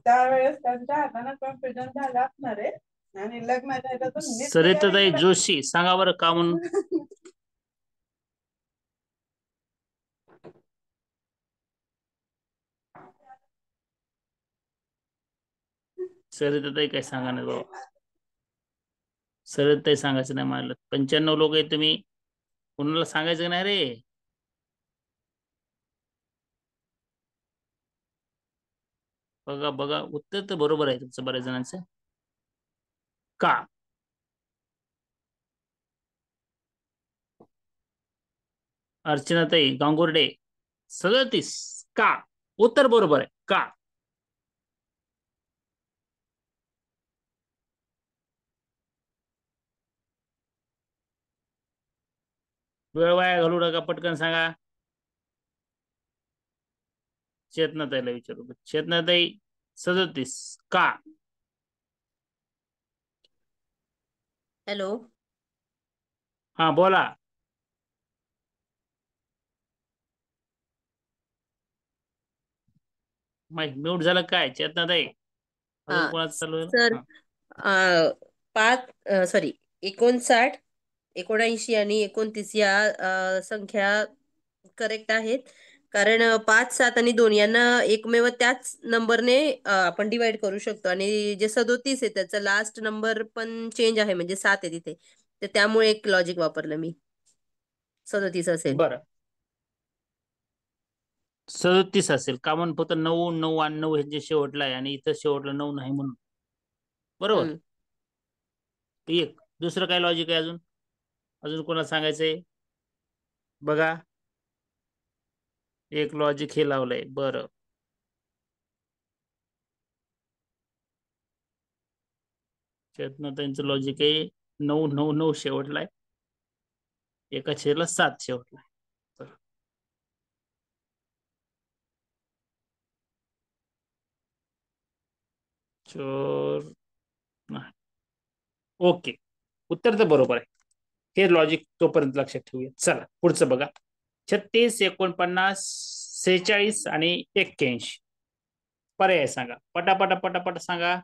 त्यावेळेस त्यांच्या हाताने कन्फ्युजन झालं असणार आहे आणि लग्नाच्या ह्याच्यातून नीट सरिताताई जोशी, सांगा बरं का म्हणून. सरिताताई काय सांगा नाही बाबा. सरिताताई सांगायचं नाही मला. 95 लोक आहेत तुम्ही, कोणाला सांगायचं नाही रे. बघा बघा उत्तर तर बरोबर आहे तुमचं बऱ्याच जणांचं. का अर्चनाताई गांगुर्डे 37. का उत्तर बरोबर आहे. का वेळ वाया घालू नका, पटकन सांगा. चेतनाताईला विचारू. चेतनाताई 37 का. हॅलो. हा बोला. माईक म्यूट झालं काय चेतनाताई? अजून हा कोणाचं चालू आहे? सर, हा. 59, 79 आणि 29 या संख्या करेक्ट आहेत. कारण 5, 7 आणि 2 यांना एकमेव त्याच नंबरने आपण डिवाइड करू शकतो. आणि जे 37 आहे त्याचा लास्ट नंबर पण चेंज आहे, म्हणजे 7 आहे तिथे, तर त्यामुळे एक लॉजिक वापरलं मी. 37 असेल. बरं 37 असेल का म्हणून फक्त 9 9 आणि 9 ह्याच्या शेवटला आहे आणि इथं शेवटला 9 नाही म्हणून. बरोबर. एक दुसरं काय लॉजिक आहे अजून? अजून कोणाला सांगायचंय? बघा, एक लॉजिक हे लावलंय. बरं, त्यांचं लॉजिक आहे 999 शेवटलाय, एका छेदला 7 शेवटलाय. चोर नाही. ओके, उत्तर तर बरोबर आहे. हे लॉजिक तोपर्यंत लक्षात ठेवूया. चला पुढचं बघा. 36, 49, 46 आणि 81. पर्याय सांगा, पटापटा पटापट सांगा.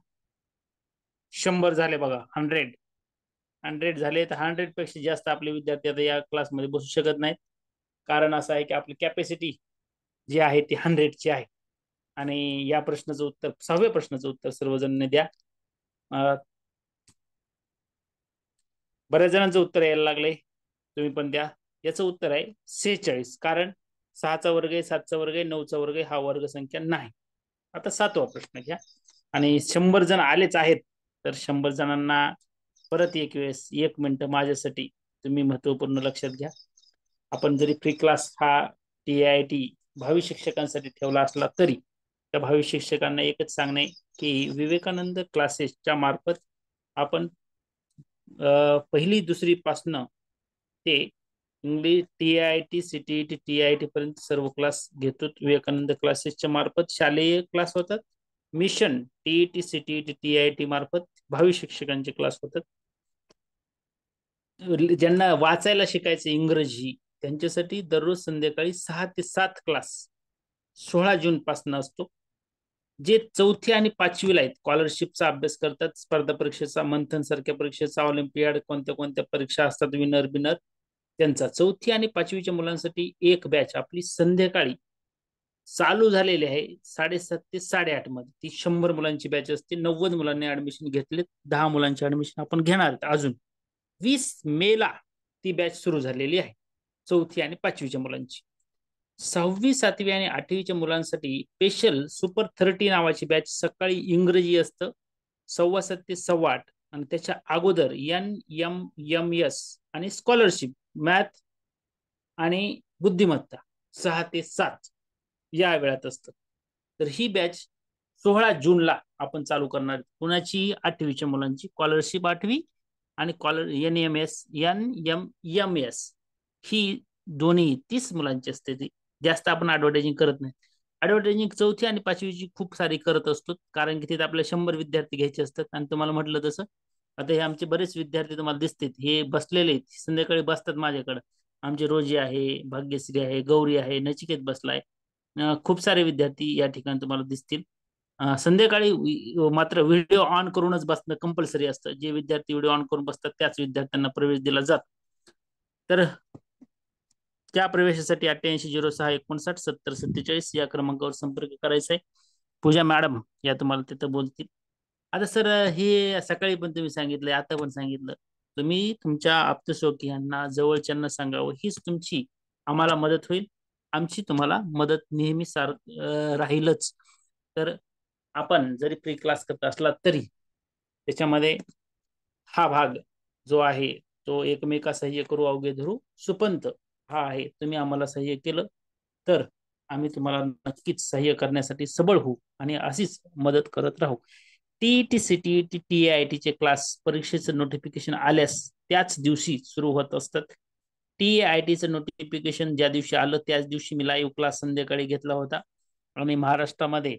100 झाले बघा. 100 झाले. तर 100 पेक्षा जास्त आपले विद्यार्थी आता या क्लासमध्ये बसू शकत नाहीत. कारण असं आहे की आपली कॅपॅसिटी जी आहे ती 100ची आहे. आणि या प्रश्नाचं उत्तर, 6व्या प्रश्नाचं उत्तर सर्वजण द्या. बऱ्याच जणांचं उत्तर यायला लागलंय, तुम्ही पण द्या. याचं उत्तर आहे 46. कारण 6चा वर्ग आहे, 7चा वर्ग आहे, 9चा वर्ग आहे, हा वर्ग संख्या नाही. आता 7वा प्रश्न घ्या. आणि 100 जण आलेच आहेत, तर 100 जणांना परत एक वेळेस 1 मिनिट माझ्यासाठी तुम्ही महत्वपूर्ण लक्षात घ्या. आपण जरी फ्री क्लास हा TIT भावी शिक्षकांसाठी ठेवला असला तरी त्या भावी शिक्षकांना एकच सांगणे की विवेकानंद क्लासेसच्या मार्फत आपण पहिली दुसरी पासनं ते इंग्लिश TIT CTET TIT पर्यंत सर्व क्लास घेतो. विवेकानंद क्लासेसच्या मार्फत शालेय क्लास होतात. मिशन TET CTET TIT मार्फत भावी शिक्षकांचे क्लास होतात. ज्यांना वाचायला शिकायचं इंग्रजी, त्यांच्यासाठी दररोज संध्याकाळी 6 ते 7 क्लास 16 जून पासून असतो. जे 4थी आणि 5वीला आहेत, स्कॉलरशिपचा अभ्यास करतात, स्पर्धा परीक्षेचा, मंथन सारख्या परीक्षेचा, ऑलिम्पियाड, कोणत्या कोणत्या परीक्षा असतात, विनर बिनर, त्यांचा 4थी आणि 5वीच्या मुलांसाठी एक बॅच आपली संध्याकाळी चालू झालेली आहे 7:30 ते 8:30 मध्ये. ती 100 मुलांची बॅच असते. 90 मुलांनी ऍडमिशन घेतले, 10 मुलांची ऍडमिशन आपण घेणार आहेत अजून. 20 मेला ती बॅच सुरू झालेली आहे 4थी आणि 5वीच्या मुलांची. 6वी, 7वी आणि 8वीच्या मुलांसाठी स्पेशल सुपर 30 नावाची बॅच सकाळी इंग्रजी असतं 7:15 ते 8:15 आणि त्याच्या अगोदर NMMS आणि स्कॉलरशिप, मॅथ आणि बुद्धिमत्ता 6 ते 7 या वेळात असतं. तर ही बॅच 16 जूनला आपण चालू करणार. कुणाची? 8वीच्या मुलांची. स्कॉलरशिप 8वी आणि NMMS ही दोन्ही 30 मुलांची असते. ती जास्त आपण ऍडव्हर्टायझिंग करत नाही. ऍडव्हर्टायझिंग 4थी आणि 5वीची खूप सारी करत असतो, कारण की तिथे आपल्याला 100 विद्यार्थी घ्यायचे असतात. आणि तुम्हाला म्हटलं तसं आता हे आमचे बरेच विद्यार्थी तुम्हाला दिसतात, हे बसलेले संध्याकाळी बसतात माझ्याकडे. आमचे रोजी आहे, भाग्यश्री आहे, गौरी आहे, नचिकेत बसलाय. खूप सारे विद्यार्थी या ठिकाणी तुम्हाला दिसतील. संध्याकाळी मात्र व्हिडिओ ऑन करूनच बसणं कंपल्सरी असतं. जे विद्यार्थी व्हिडिओ ऑन करून बसतात त्याच विद्यार्थ्यांना प्रवेश दिला जातो. तर त्या प्रवेशासाठी 8806597047 या क्रमांकावर संपर्क करायचा आहे. पूजा मॅडम या तुम्हाला तिथं बोलतील. आता सर, हे सकाळी पण तुम्ही सांगितलं, आता पण सांगितलं, तुम्ही तुमच्या आप्तसोबतीयांना, जवळच्यांना सांगावं. हीच तुमची आम्हाला मदत होईल. आमची तुम्हाला मदत नेहमी राहीलच. तर आपण जरी फ्री क्लास करत असला तरी त्याच्यामध्ये हा भाग जो आहे तो एकमेका सहाय्य करू अवघे धरू सुपंत हा आहे. तुम्ही आम्हाला सहाय्य केलं तर आम्ही तुम्हाला नक्कीच सहाय्य करण्यासाठी सबळ होऊ आणि अशीच मदत करत राहू. TET CTET TIT चे क्लास परीक्षेचं नोटिफिकेशन आल्यास त्याच दिवशी सुरू होत असतात. TITचं नोटिफिकेशन ज्या दिवशी आलं त्याच दिवशी मी लाईव्ह क्लास संध्याकाळी घेतला होता. आणि महाराष्ट्रामध्ये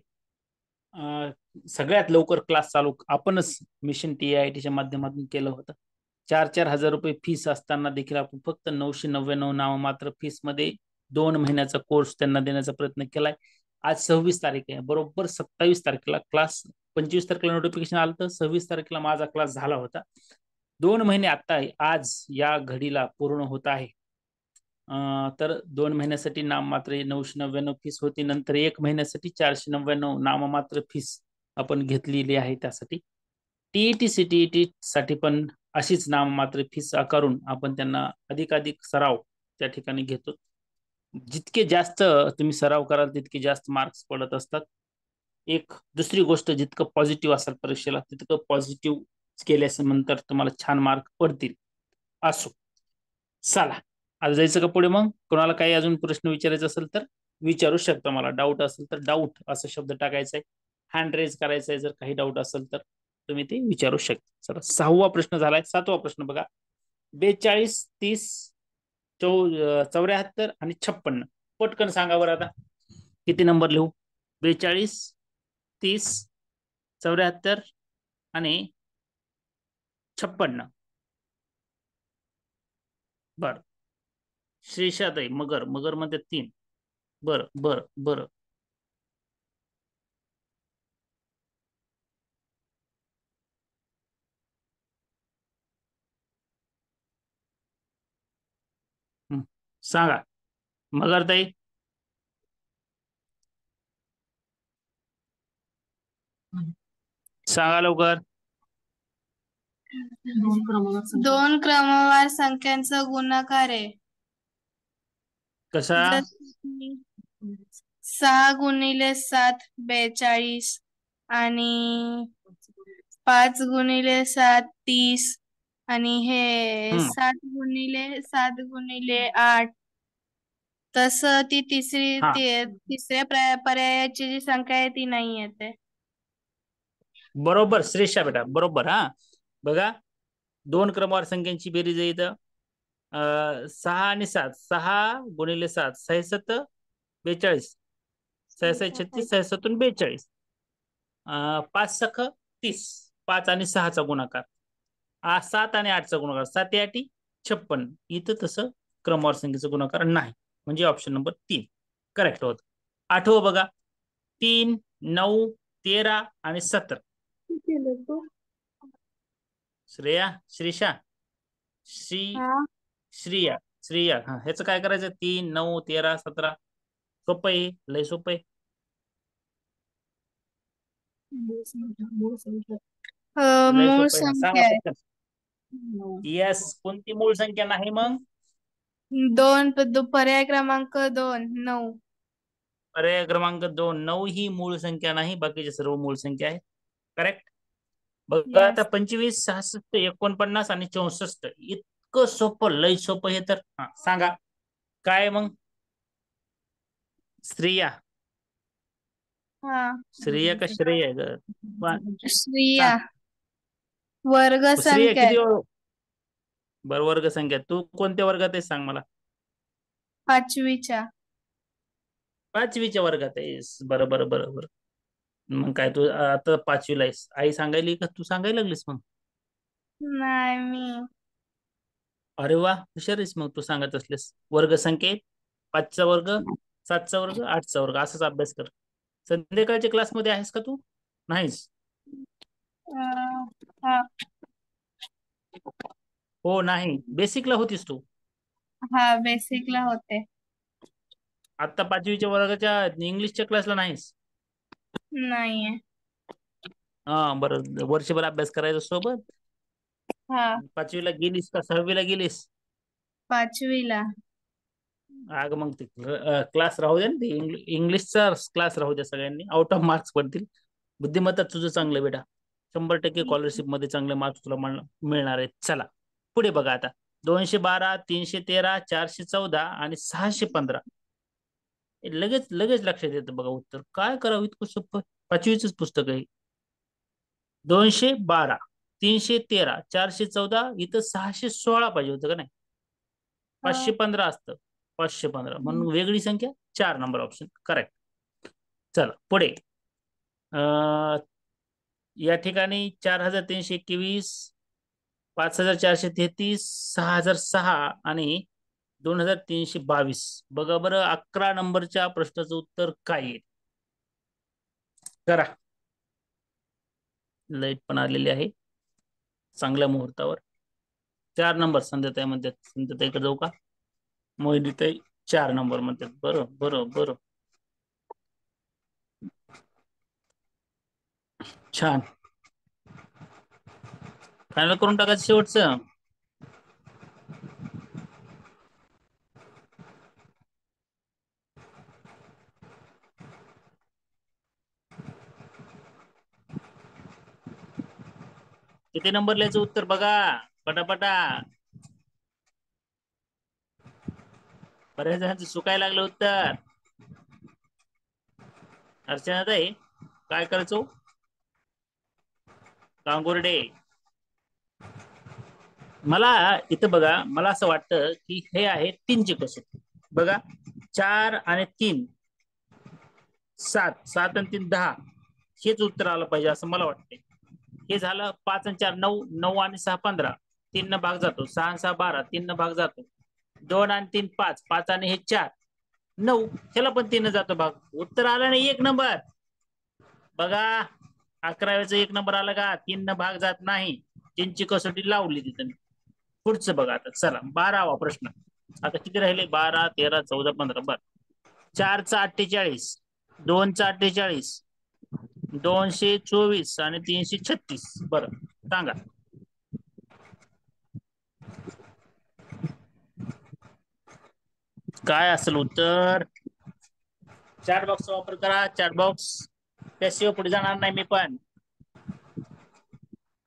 सगळ्यात लवकर क्लास चालू आपणच मिशन TITच्या माध्यमातून केलं होतं. 4-4 हजार रुपये फीस असताना देखील आपण फक्त 999 नाममात्र फीस मध्ये 2 महिन्याचा कोर्स त्यांना देण्याचा प्रयत्न केलाय. आज 26 तारीख आहे. बरोबर 27 तारखेला क्लास, 25 तारखेला नोटिफिकेशन आलं तर 26 तारखेला माझा क्लास झाला होता. 2 महिने आता आज या घडीला पूर्ण होत आहे. तर 2 महिन्यासाठी नाममात्र 999 फीस होती. नंतर 1 महिन्यासाठी 499 नाममात्र फीस आपण घेतलेली आहे. त्यासाठी TET CTET साठी पण अशीच नाममात्र फीस आकारून आपण त्यांना अधिकाधिक सराव त्या ठिकाणी घेतो. जितके जास्त तुम्ही सराव कराल तितके जास्त मार्क्स पडत असतात. एक दुसरी गोष्ट, जितकं पॉझिटिव्ह असाल परीक्षेला तितकं पॉझिटिव्ह केल्यानंतर तुम्हाला छान मार्क पडतील. असो, चला आज जायचं का पुढे? मग कोणाला काही अजून प्रश्न विचारायचा असेल तर विचारू शकता मला. डाऊट असेल तर डाऊट असा शब्द टाकायचा आहे. हँड रेज करायचा आहे. जर काही डाऊट असेल तर तुम्ही ते विचारू शकता. चला 6वा प्रश्न झालाय. 7वा प्रश्न बघा. 42, 30, 74 आणि 56. पटकन सांगा बरं आता किती नंबर लिहू. 42, 30, 74 आणि 56. बर. श्रीषाताई मगर. मगर मध्ये 3. बर बर बर. सांगा मगर ताई. सांगा लवकर. दोन क्रमवार संख्यांचा गुणाकार आहे. कसा? जसे की 6 गुणिले 7 42 आणि 5 गुणिले 7 30 आणि हे 7 गुणिले 8. तसं ती हा तिसऱ्या पर्यायाची जी संख्या आहे ती नाही येते. बरोबर श्रेष्ठा बेटा बरोबर. हा बघा 2 क्रमवार संख्यांची बेरीज आहे इथं. 6 आणि 7. 6 गुणिले 7 6 7 42. 6 6 36 6 7 42. 5 सख 30. 5 आणि 6चा गुणाकार. 7 आणि 8चा गुणाकार. 7 8 56. इथं तसं क्रमवार संख्येचा गुणाकार नाही. म्हणजे ऑप्शन नंबर 3 करेक्ट होत. 8वं बघा. 3 9 13 आणि 17. श्रेया श्रीषा श्रिया श्रिया हा ह्याचं काय करायचं? 3 9 13 17. सोपं आहे. लय सोपं आहे. लय मूळ सोपं आहे. हा सांगा संख्या आहे. पटकन. येस. कोणती मूळ संख्या नाही मग? पर्याय क्रमांक 2 9. पर्याय क्रमांक 2 9 ही मूळ संख्या नाही. बाकीचे सर्व मूळ संख्या आहे. करेक्ट. बघा आता 25 66 49 आणि 64. इतकं सोपं लय सोपं हे तर. हा सांगा काय मग? स्त्रिया. हा श्रेया का श्रेय आहे ग? श्रिया वर्ग श्रेया संख्या किती आहे. बर वर्ग संख्या. तू कोणत्या वर्गात आहे सांग मला. 5वीच्या. 5वीच्या वर्गात आहेस. बरं बरं बरं बरं. मग काय तू आता 5वीला आहेस. आई सांगायली का तू सांगायला लागलीस मग? नाही मी. अरे वा हुशार आहेस मग तू सांगत असलेस. वर्ग संख्येत 5चा वर्ग 7चा वर्ग 8चा वर्ग असाच अभ्यास कर. संध्याकाळच्या क्लासमध्ये आहेस का तू? नाहीस. हा हो नाही. बेसिकला होतीस तू. हा बेसिकला होते. आता 5वीच्या वर्गाच्या इंग्लिशच्या क्लासला नाहीस. नाहीये. हा बरं. वर्षभर अभ्यास करायचा सोबत. हा 5वीला गेलीस का 6वीला गेलीस? 5वीला. अग मग ते क्लास राहू द्या ना. ते इंग्लिशचा क्लास राहू द्या. सगळ्यांनी आउट ऑफ मार्क्स पडतील. बुद्धिमत्ता तुझं चांगलं बेटा. 100% स्कॉलरशिप मध्ये चांगले मार्क्स तुला मिळणार आहेत. चला पुढे बघा आता. 212 313 414 आणि 615. लगेच लगेच लक्षात येतं बघा उत्तर. काय करावं इतकं सोपं. 5वीच पुस्तक आहे. 212 313 414. इथं 616 पाहिजे होतं का नाही? 515 असतं. 515 म्हणून वेगळी संख्या 4 नंबर ऑप्शन करेक्ट. चला पुढे. या ठिकाणी 4321 5433 6006 आणि 2322. बघा बरं 11 नंबरच्या प्रश्नाचं उत्तर काय आहे? करा. लाईट पण आलेली आहे चांगल्या मुहूर्तावर. 4 नंबर संध्याताई म्हणतात. संध्याताईकडे जाऊ का? मोहिनीताई 4 नंबर म्हणतात. बरं बरं बरं छान. फायनल करून टाकायचं शेवटचं. किती नंबर लिहायचं उत्तर बघा पटापटा. बऱ्याच जणांचं चुकायला लागलं उत्तर. अर्चनाताई काय करायचो? कांगुर्डे, मला इथं बघा, मला असं वाटतं की हे आहे 3 ची कसोटी. बघा 4 आणि 3 7, 7 आणि 3 10, हेच उत्तर आलं पाहिजे असं मला वाटतंय. हे झालं 5 आणि 4 9, 9 आणि 6 15, 3 न भाग जातो. 6 आणि 6 12, 3 न भाग जातो. 2 आणि 3 5, 5 आणि हे 4 9, ह्याला पण 3 जातो भाग. उत्तर आलं नाही 1 नंबर. बघा 11वेचं 1 नंबर आलं का? 3 न भाग जात नाही. 3 ची कसोटी लावली तिथं. पुढचं बघा आता. चला 12वा प्रश्न. आता किती राहिले? 12 13 14 15. बर 4चा 48, 2चा 48, 224 आणि 336. बरं सांगा. काय असेल उत्तर? चॅट बॉक्स वापर करा. चॅट बॉक्स त्याशिवाय पुढे जाणार नाही मी पण.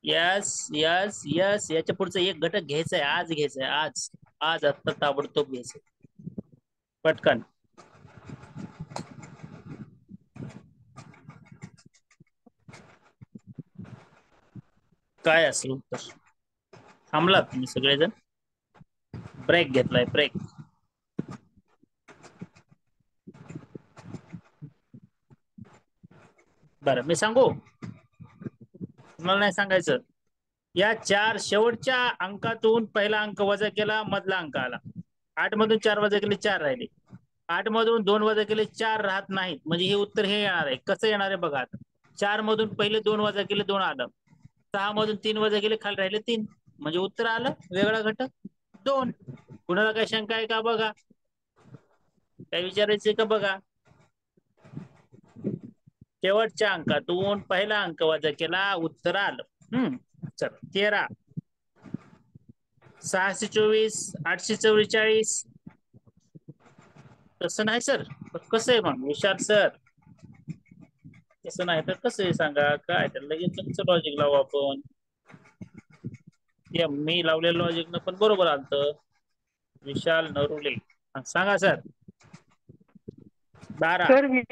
Yes yes yes. याच्या पुढचं एक घटक घ्यायचंय. आज घ्यायचंय. आज आता ताबडतोब घ्यायचंय. पटकन. काय असेल उत्तर? थांबलात तुम्ही सगळेजण? ब्रेक घेतलाय. ब्रेक. बरं मी सांगू? मला नाही सांगायचं. या 4 शेवटच्या अंकातून पहिला अंक वजा केला, मधला अंक आला. 8 मधून 4 वजा केले 4 राहिले. 8 मधून 2 वजा केले 4 राहत नाहीत. म्हणजे हे उत्तर हे येणार आहे. कसं येणार आहे बघा आता. 4 मधून पहिले 2 वजा केले 2 आलं. 6 मधून 3 वजा केले खाली राहिले 3. म्हणजे उत्तर आलं वेगळा घटक 2. कुणाला काही शंका आहे का बघा? काय विचारायचंय का बघा? शेवटच्या अंकातून पहिला अंक वजा केला, उत्तर आलं. चला 13, 624, 844. तसं नाही सर. कसं आहे मग विशाल सर? तसं नाही तर कसं आहे सांगा? काय तर लगेच तुमचं लॉजिक लावू आपण. मी लावलेलं लॉजिक पण बरोबर आलत. विशाल नरुले सांगा सर. 12. सर मी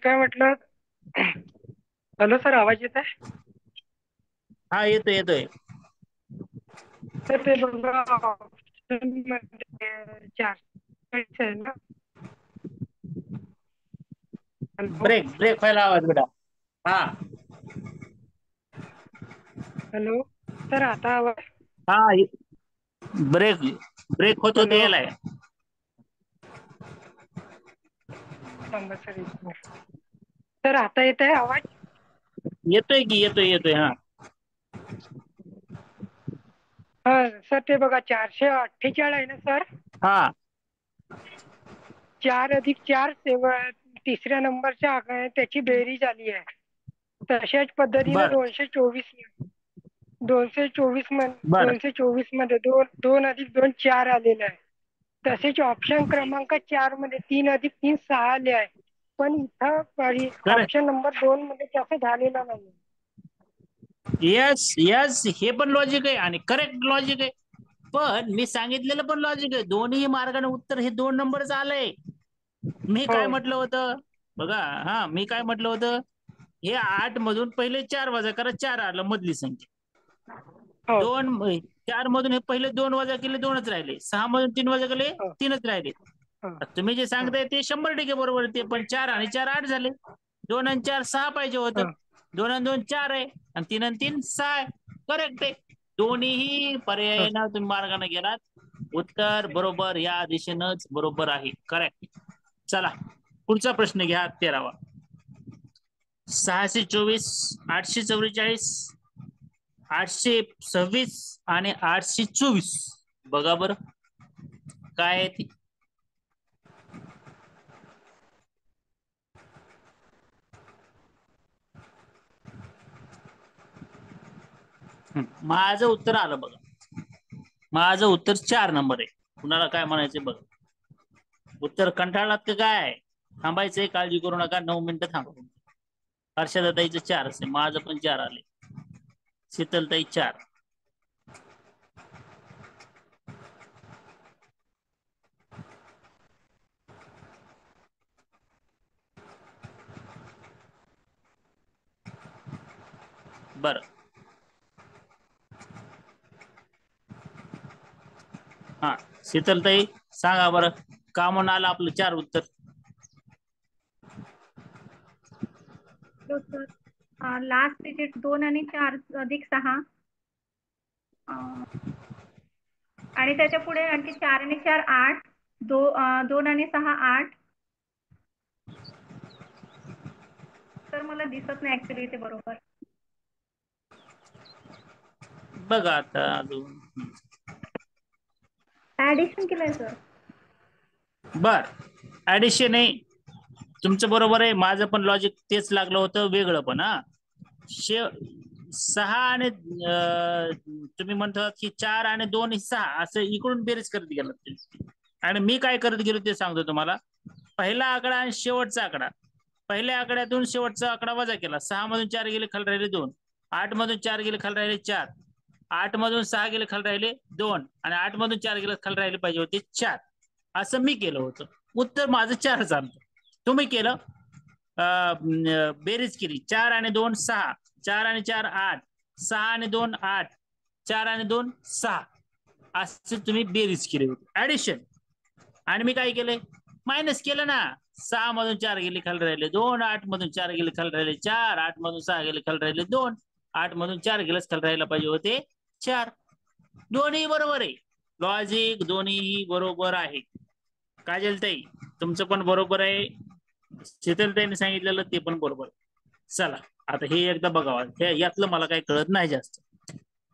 काय म्हटलं? हॅलो सर, आवाज येत आहे? हा येतोय येतोय. तर ते बघा ऑप्शन मध्ये 4 आहे ना. ब्रेक व्हायला आवाज बेटा. हा हॅलो सर, आता आवाज? हा ब्रेक होत होते हॅलो यालाय. थांबा सर एक मिनिट. सर आता येत आहे आवाज? येतोय की येतोय. हा हा सर ते बघा 448 आहे ना सर. हा 4 अधिक 4 तिसऱ्या नंबरच्या त्याची बेरीज आली आहे. तशाच पद्धतीने बर 224 बर 224 मध्ये 2 अधिक 2 4 आलेलं आहे. तसेच ऑप्शन क्रमांक 4 मध्ये 3 अधिक 3 6 आले आहे. पण इथं करेक्ट. ऑप्शन नंबर 2 मध्ये तसं झालेलं नाही. Yes yes. हे पण लॉजिक आहे आणि करेक्ट लॉजिक आहे. पण मी सांगितलेलं पण लॉजिक आहे. दोन्ही मार्गाने उत्तर हे 2 नंबरच आलंय. मी काय म्हटलं होतं बघा. हा मी काय म्हटलं होतं? हे 8 मधून पहिले 4 वजा करा 4 आलं मधली संख्या. 4 मधून हे पहिले 2 वजा केले 2च राहिले. 6 मधून 3 वजा केले 3च राहिले. तुम्ही जे सांगताय ते 100% बरोबर आहे. पण 4 आणि 4 8 झाले. 2 आणि 4 6 पाहिजे होतं. 2 आणि 2 4 आहे आणि 3 आणि 3 6 आहे. करेक्ट आहे. दोन्ही पर्यायानं तुम्ही मार्गाने गेलात. उत्तर बरोबर या दिशेनंच बरोबर आहे. करेक्ट. चला पुढचा प्रश्न घ्या. 13वा. 624, 844, 826 आणि 824. बघा बरं काय आहे ती. माझं उत्तर आलं बघा. माझं उत्तर 4 नंबर आहे. कुणाला काय म्हणायचं बघा. उत्तर कंटाळलात का काय? थांबायचंय. काळजी करू नका. 9 मिनिटं थांबा. हर्षदाताईचं 4 असेल. माझं पण 4 आले. शीतलताई 4. बर, हा शीतलताई सांगा बरं, का म्हणून आलं आपलं 4 उत्तर? लास्ट डिजिट 2 आणि 4 अधिक 6 आणि त्याच्या पुढे आणखी 4 आणि 4 8 2 आणि 6 8. तर मला दिसत नाही ऍक्च्युली ते बरोबर. बघा आता अजून ऍडिशन केलंय सर. बर, ऍडिशन आहे तुमचं बरोबर आहे, माझं पण लॉजिक तेच लागलं होतं, वेगळं पण. हा 6 आणि तुम्ही म्हणतात की 4 आणि 2 6 असं इकडून बेरीज करत गेलं, आणि मी काय करत गेलो ते सांगतो तुम्हाला. पहिला आकडा आणि शेवटचा आकडा, पहिल्या आकड्यातून शेवटचा आकडा वजा केला, 6 मधून 4 गेले खाली राहिले 2, 8 मधून 4 गेले खाली राहिले 4, 8 मधून 6 गेले खाली राहिले 2, आणि 8 मधून 4 गेले खाली राहिले पाहिजे होते 4. असं मी केलं होतं, उत्तर माझं 4 आलं. तुम्ही केलं बेरीज केली, 4 आणि 2 6, 4 आणि 4 8, 6 आणि 2 8, 4 आणि 2 6 असे तुम्ही बेरीज केली होती, ऍडिशन. आणि मी काय केलंय, मायनस केलं ना. 6 मधून 4 गेले खाली राहिले 2, 8 मधून 4 गेले खाली राहिले 4, 8 मधून 6 गेले खाली राहिले 2, 8 मधून 4 गेलेच खाली राहायला पाहिजे होते 4. दोन्ही बरोबर आहे, लॉजिक दोन्ही बरोबर आहे. काजलताई तुमचं पण बरोबर आहे, शीतलताईने सांगितलेलं ते पण बरोबर. चला आता हे एकदा बघावा, यातलं मला काही कळत नाही जास्त.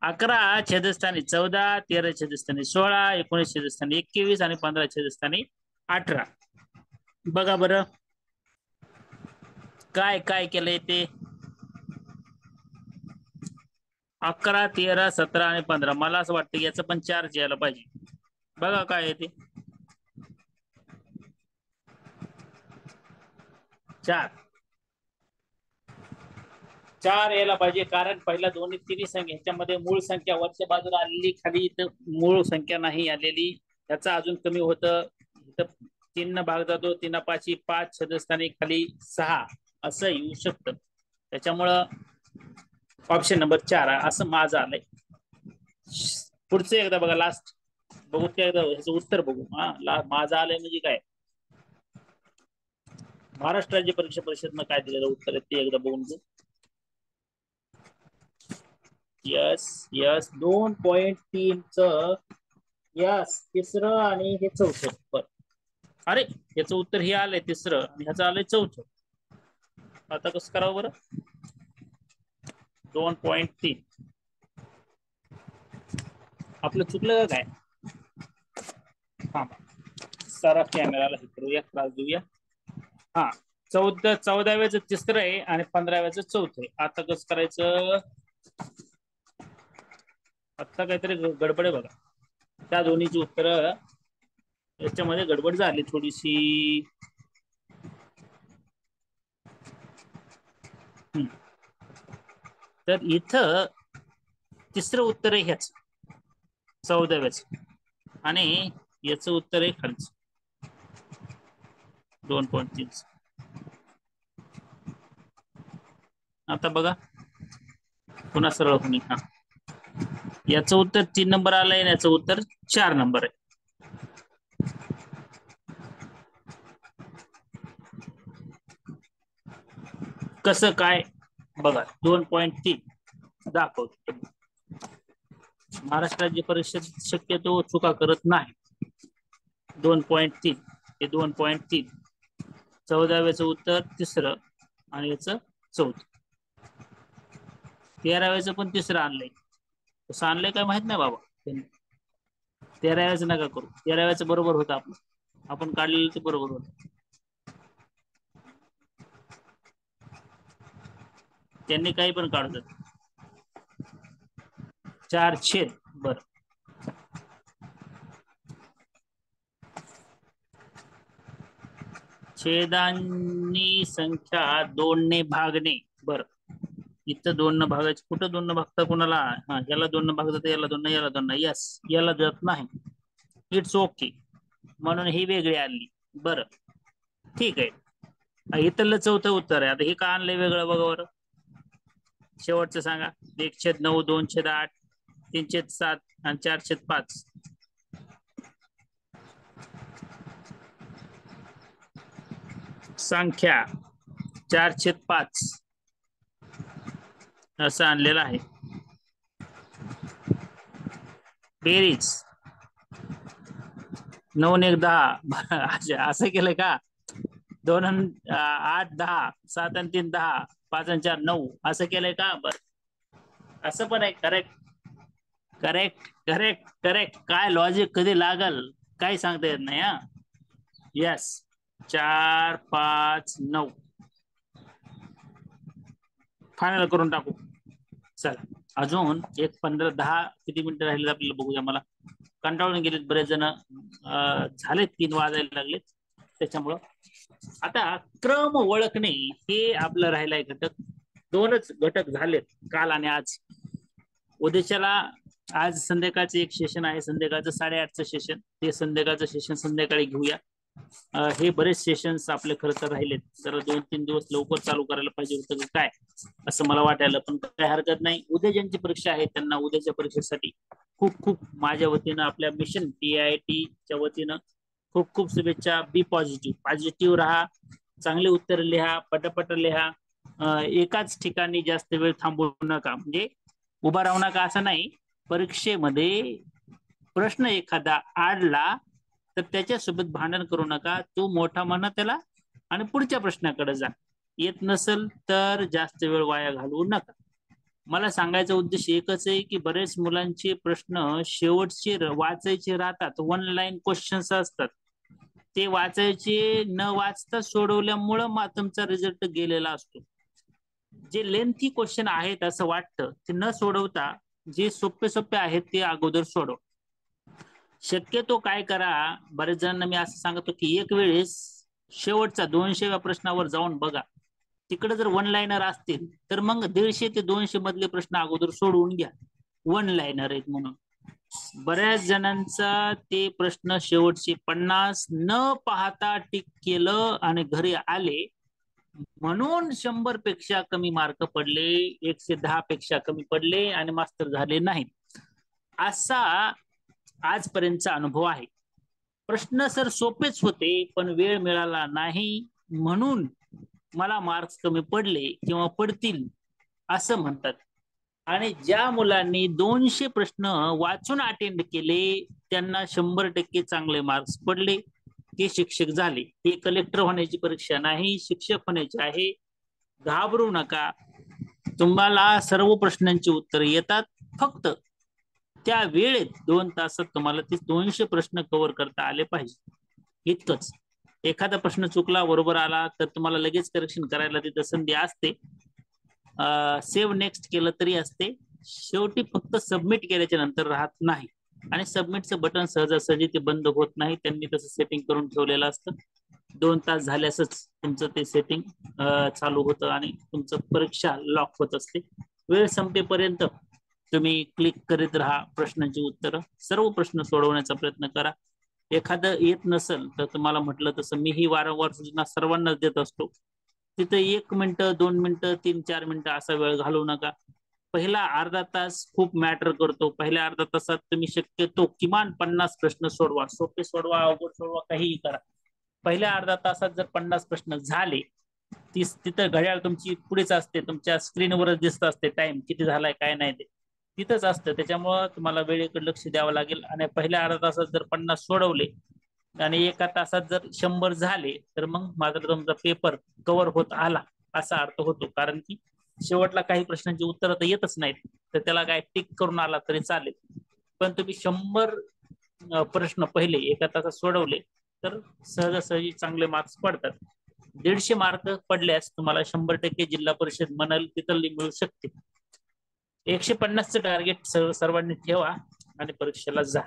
11 छेदस्थानी 14, 13 छेदस्थानी 16, 19 छेदस्थानी 21 आणि 15 छेदस्थानी 18. बघा बरं काय काय केलंय ते. 11, 13, 17 आणि 15, मला असं वाटतं याचं पण 4 यायला पाहिजे. बघा काय आहे ते, 4 यायला पाहिजे, कारण पहिल्या दोन्ही तिन्ही संख्या ह्याच्यामध्ये मूळ संख्या वरच्या बाजूला आलेली, खाली इथं मूळ संख्या नाही आलेली, याचा अजून कमी होतं. इथं 3 न भाग जातो, 3 5 5 छेदस्थानी खाली 6 असं येऊ शकतं. त्याच्यामुळं ऑप्शन नंबर 4 असं माझं आलंय. पुढचं एकदा बघा, लास्ट बघू ते एकदा ह्याचं उत्तर बघू. माझं आलंय म्हणजे काय, महाराष्ट्र राज्य परीक्षा परिषदनं काय दिलेलं उत्तर आहे ते एकदा बघून घेऊ. यस यस 2.3 च यस तिसरं आणि हे चौथं. बर, अरे याचं उत्तर हे आलंय तिसरं आणि ह्याचं आलंय चौथं. आता कसं करावं बरं, 2.3 आपलं चुकलं का काय? हा सारा कॅमेराला हे करूया, त्रास देऊया. हा 14व्याचं तिसरं आहे आणि 15व्याचं चौथं आहे. आता कसं करायचं, आता काहीतरी गडबड आहे बघा, त्या दोन्हीची उत्तर याच्यामध्ये गडबड झाली थोडीशी. तर इथं तिसरं उत्तर आहे ह्याच 14व्याच आणि याचं उत्तर आहे खालचं 2.3. आता बघा पुन्हा सरळ होणी. हा याचं उत्तर 3 नंबर आलंय, याचं उत्तर 4 नंबर आहे. कसं काय बघा, 2.3 दाखवतो. महाराष्ट्र राज्य परिषद शक्यतो चुका करत नाही. 2.3 हे 2.3, 14व्याचं उत्तर तिसरं आणि याचं चौथं. 13व्याचं पण तिसरं आणलंय, कसं आणलंय काय माहित नाही बाबा. 13व्याचं नका करू, 13व्याचं बरोबर होतं आपलं, आपण काढलेलं ते बरोबर होतं. त्यांनी काही पण काढतात 4 छेद. बर, छेदांनी संख्या 2 ने भागणे. बर, इथं 2 न भागायचं, कुठं 2 न भागता कोणाला, हा याला 2 न भाग जातं, याला 2 न, याला 2 न, यस याला जात नाही, इट्स ओके, म्हणून ही वेगळी आणली. बरं ठीक आहे, इथलं चौथं उत्तर आहे. आता हे का आणलंय वेगळं बघा बरं, शेवटचं सांगा. 1/9, 2/8, 3/7 आणि 4/5. संख्या 4/5 असं आणलेलं आहे. बेरीज 9 आणि 1 10. असं केलं का? 2 आणि 8 10, 7 आणि 3 10, 5 आणि 4 9 असं केलंय का? बरं असं पण आहे. Correct correct correct correct. काय लॉजिक कधी लागल काही सांगता येत नाही. हा यस 4 5 9 फायनल करून टाकू. चला अजून एक 15 10 किती मिनिटं राहिले आपल्याला बघूया. मला कंटाळून गेलेत बरेच जण. झालेत 3 वाजायला लागलेत. त्याच्यामुळं आता क्रम ओळखणे हे आपलं राहिलाय घटक. 2च घटक झालेत काल आणि आज. उद्याच्याला आज संध्याकाळचं एक सेशन आहे. संध्याकाळचं 8:30चं सेशन. ते संध्याकाळचं सेशन संध्याकाळी घेऊया. हे बरेच सेशन्स आपले खरं तर राहिलेत. जरा 2-3 दिवस लवकर चालू करायला पाहिजे होतं काय असं मला वाटायला. पण काय हरकत नाही. उद्या ज्यांची परीक्षा आहे त्यांना उद्याच्या परीक्षेसाठी खूप खूप माझ्या वतीनं आपल्या मिशन TITच्या वतीनं खूप खूप शुभेच्छा. बी पॉझिटिव्ह. पॉझिटिव्ह राहा. चांगले उत्तर लिहा. पटापट लिहा. एकाच ठिकाणी जास्त वेळ थांबू नका. म्हणजे उभा राहू नका असं नाही. परीक्षेमध्ये प्रश्न एखादा आडला तर त्याच्यासोबत भांडण करू नका. तो मोठा म्हणा त्याला आणि पुढच्या प्रश्नाकडे जा. येत नसेल तर जास्त वेळ वाया घालवू नका. मला सांगायचा उद्देश एकच आहे की बरेच मुलांचे प्रश्न शेवटचे वाचायचे राहतात. 1 लाईन क्वेश्चन्स असतात. ते वाचायचे न वाचता सोडवल्यामुळं तुमचा रिझल्ट गेलेला असतो. जे लेंथी क्वेश्चन आहेत असं वाटतं ते न सोडवता जे सोपे सोपे आहेत ते अगोदर सोडव. शक्यतो काय करा. बरेच जणांना मी असं सांगतो की एक वेळेस शेवटचा 200व्या प्रश्नावर जाऊन बघा. तिकडे जर 1 लाईनर असतील तर मग 150 ते 200 मधले प्रश्न अगोदर सोडवून घ्या. 1 लाईनर आहेत म्हणून. बऱ्याच जणांचा ते प्रश्न शेवटचे 50 न पाहता टिक केलं आणि घरी आले म्हणून 100 पेक्षा कमी मार्क पडले. 110 पेक्षा कमी पडले आणि मास्टर झाले नाहीत. असा आजपर्यंतचा अनुभव आहे. प्रश्न सर सोपेच होते पण वेळ मिळाला नाही म्हणून मला मार्क्स कमी पडले किंवा पडतील असं म्हणतात. आणि ज्या मुलांनी 200 प्रश्न वाचून अटेंड केले त्यांना 100% चांगले मार्क्स पडले. ते शिक्षक झाले. हे कलेक्टर होण्याची परीक्षा नाही, शिक्षक होण्याची आहे. घाबरू नका. तुम्हाला सर्व प्रश्नांची उत्तर येतात. फक्त त्या वेळेत 2 तासात तुम्हाला ते 200 प्रश्न कव्हर करता आले पाहिजे. इतकंच. एखादा प्रश्न चुकला बरोबर आला तर तुम्हाला लगेच करेक्शन करायला तिथं संधी असते. सेव्ह नेक्स्ट केलं तरी असते. शेवटी फक्त सबमिट केल्याच्या नंतर राहत नाही. आणि सबमिटचं बटन सहजासहजी ते बंद होत नाही. त्यांनी तसं सेटिंग करून ठेवलेलं असतं. 2 तास झाल्यासच तुमचं ते सेटिंग चालू होतं आणि तुमचं परीक्षा लॉक होत असते. वेळ संपेपर्यंत तुम्ही क्लिक करीत राहा प्रश्नांची उत्तरं. सर्व प्रश्न सोडवण्याचा प्रयत्न करा. एखादं येत नसेल तर तुम्हाला म्हटलं तसं मीही वारंवार सूचना सर्वांनाच देत असतो. तिथे 1 मिनिटं 2 मिनिटं 3-4 मिनिटं असा वेळ घालवू नका. पहिला अर्धा तास खूप मॅटर करतो. पहिल्या अर्धा तासात तुम्ही शक्यतो किमान 50 प्रश्न सोडवा. सोपे सोडवा, अवघड सोडवा, काहीही करा. पहिल्या अर्धा तासात जर 50 प्रश्न झाले तिथं घड्याळ तुमची पुढेच असते. तुमच्या स्क्रीनवरच दिसत असते टाइम किती झालाय काय नाही ते तिथंच असतं. त्याच्यामुळं तुम्हाला वेळेकडे लक्ष द्यावं लागेल. आणि पहिल्या अर्धा तासात जर 50 सोडवले आणि एका तासात जर 100 झाले तर मग मात्र तुमचा पेपर कव्हर होत आला असा अर्थ होतो. कारण की शेवटला काही प्रश्नांची उत्तरं तर येतच नाहीत तर त्याला काय टिक करून आला तरी चालेल. पण तुम्ही 100 प्रश्न पहिले एका तासात सोडवले तर सहजासहजी चांगले मार्क्स पडतात. 150 मार्क पडल्यास तुम्हाला 100% जिल्हा परिषद म्हणाल तिथली मिळू शकते. 150चं टार्गेट सर्वांनी ठेवा आणि परीक्षेला जा.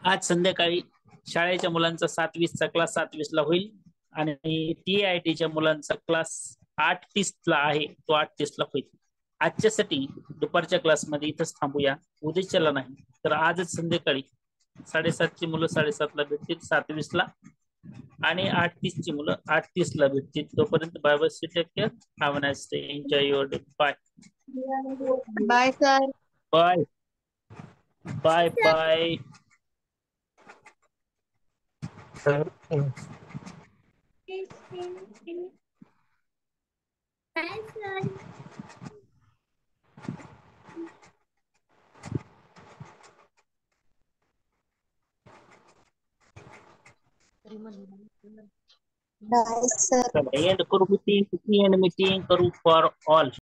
आज संध्याकाळी शाळेच्या मुलांचा 7:20चा क्लास 7:20ला होईल आणि TITच्या मुलांचा क्लास 8:30ला आहे तो 8:30ला होईल. आजच्यासाठी दुपारच्या क्लासमध्ये इथंच थांबूया. उद्याच्याला नाही तर आजच संध्याकाळी 7:30ची मुलं 7:30ला भेटतील 7:20ला आणि 8:30ची मुलं 8:30ला भेटतील. तोपर्यंत bye bye. Take care. Have a nice day. Enjoy your day. Bye. Bye sir. Bye bye bye. Bye sir. End करू मीटिंग करू फॉर ऑल.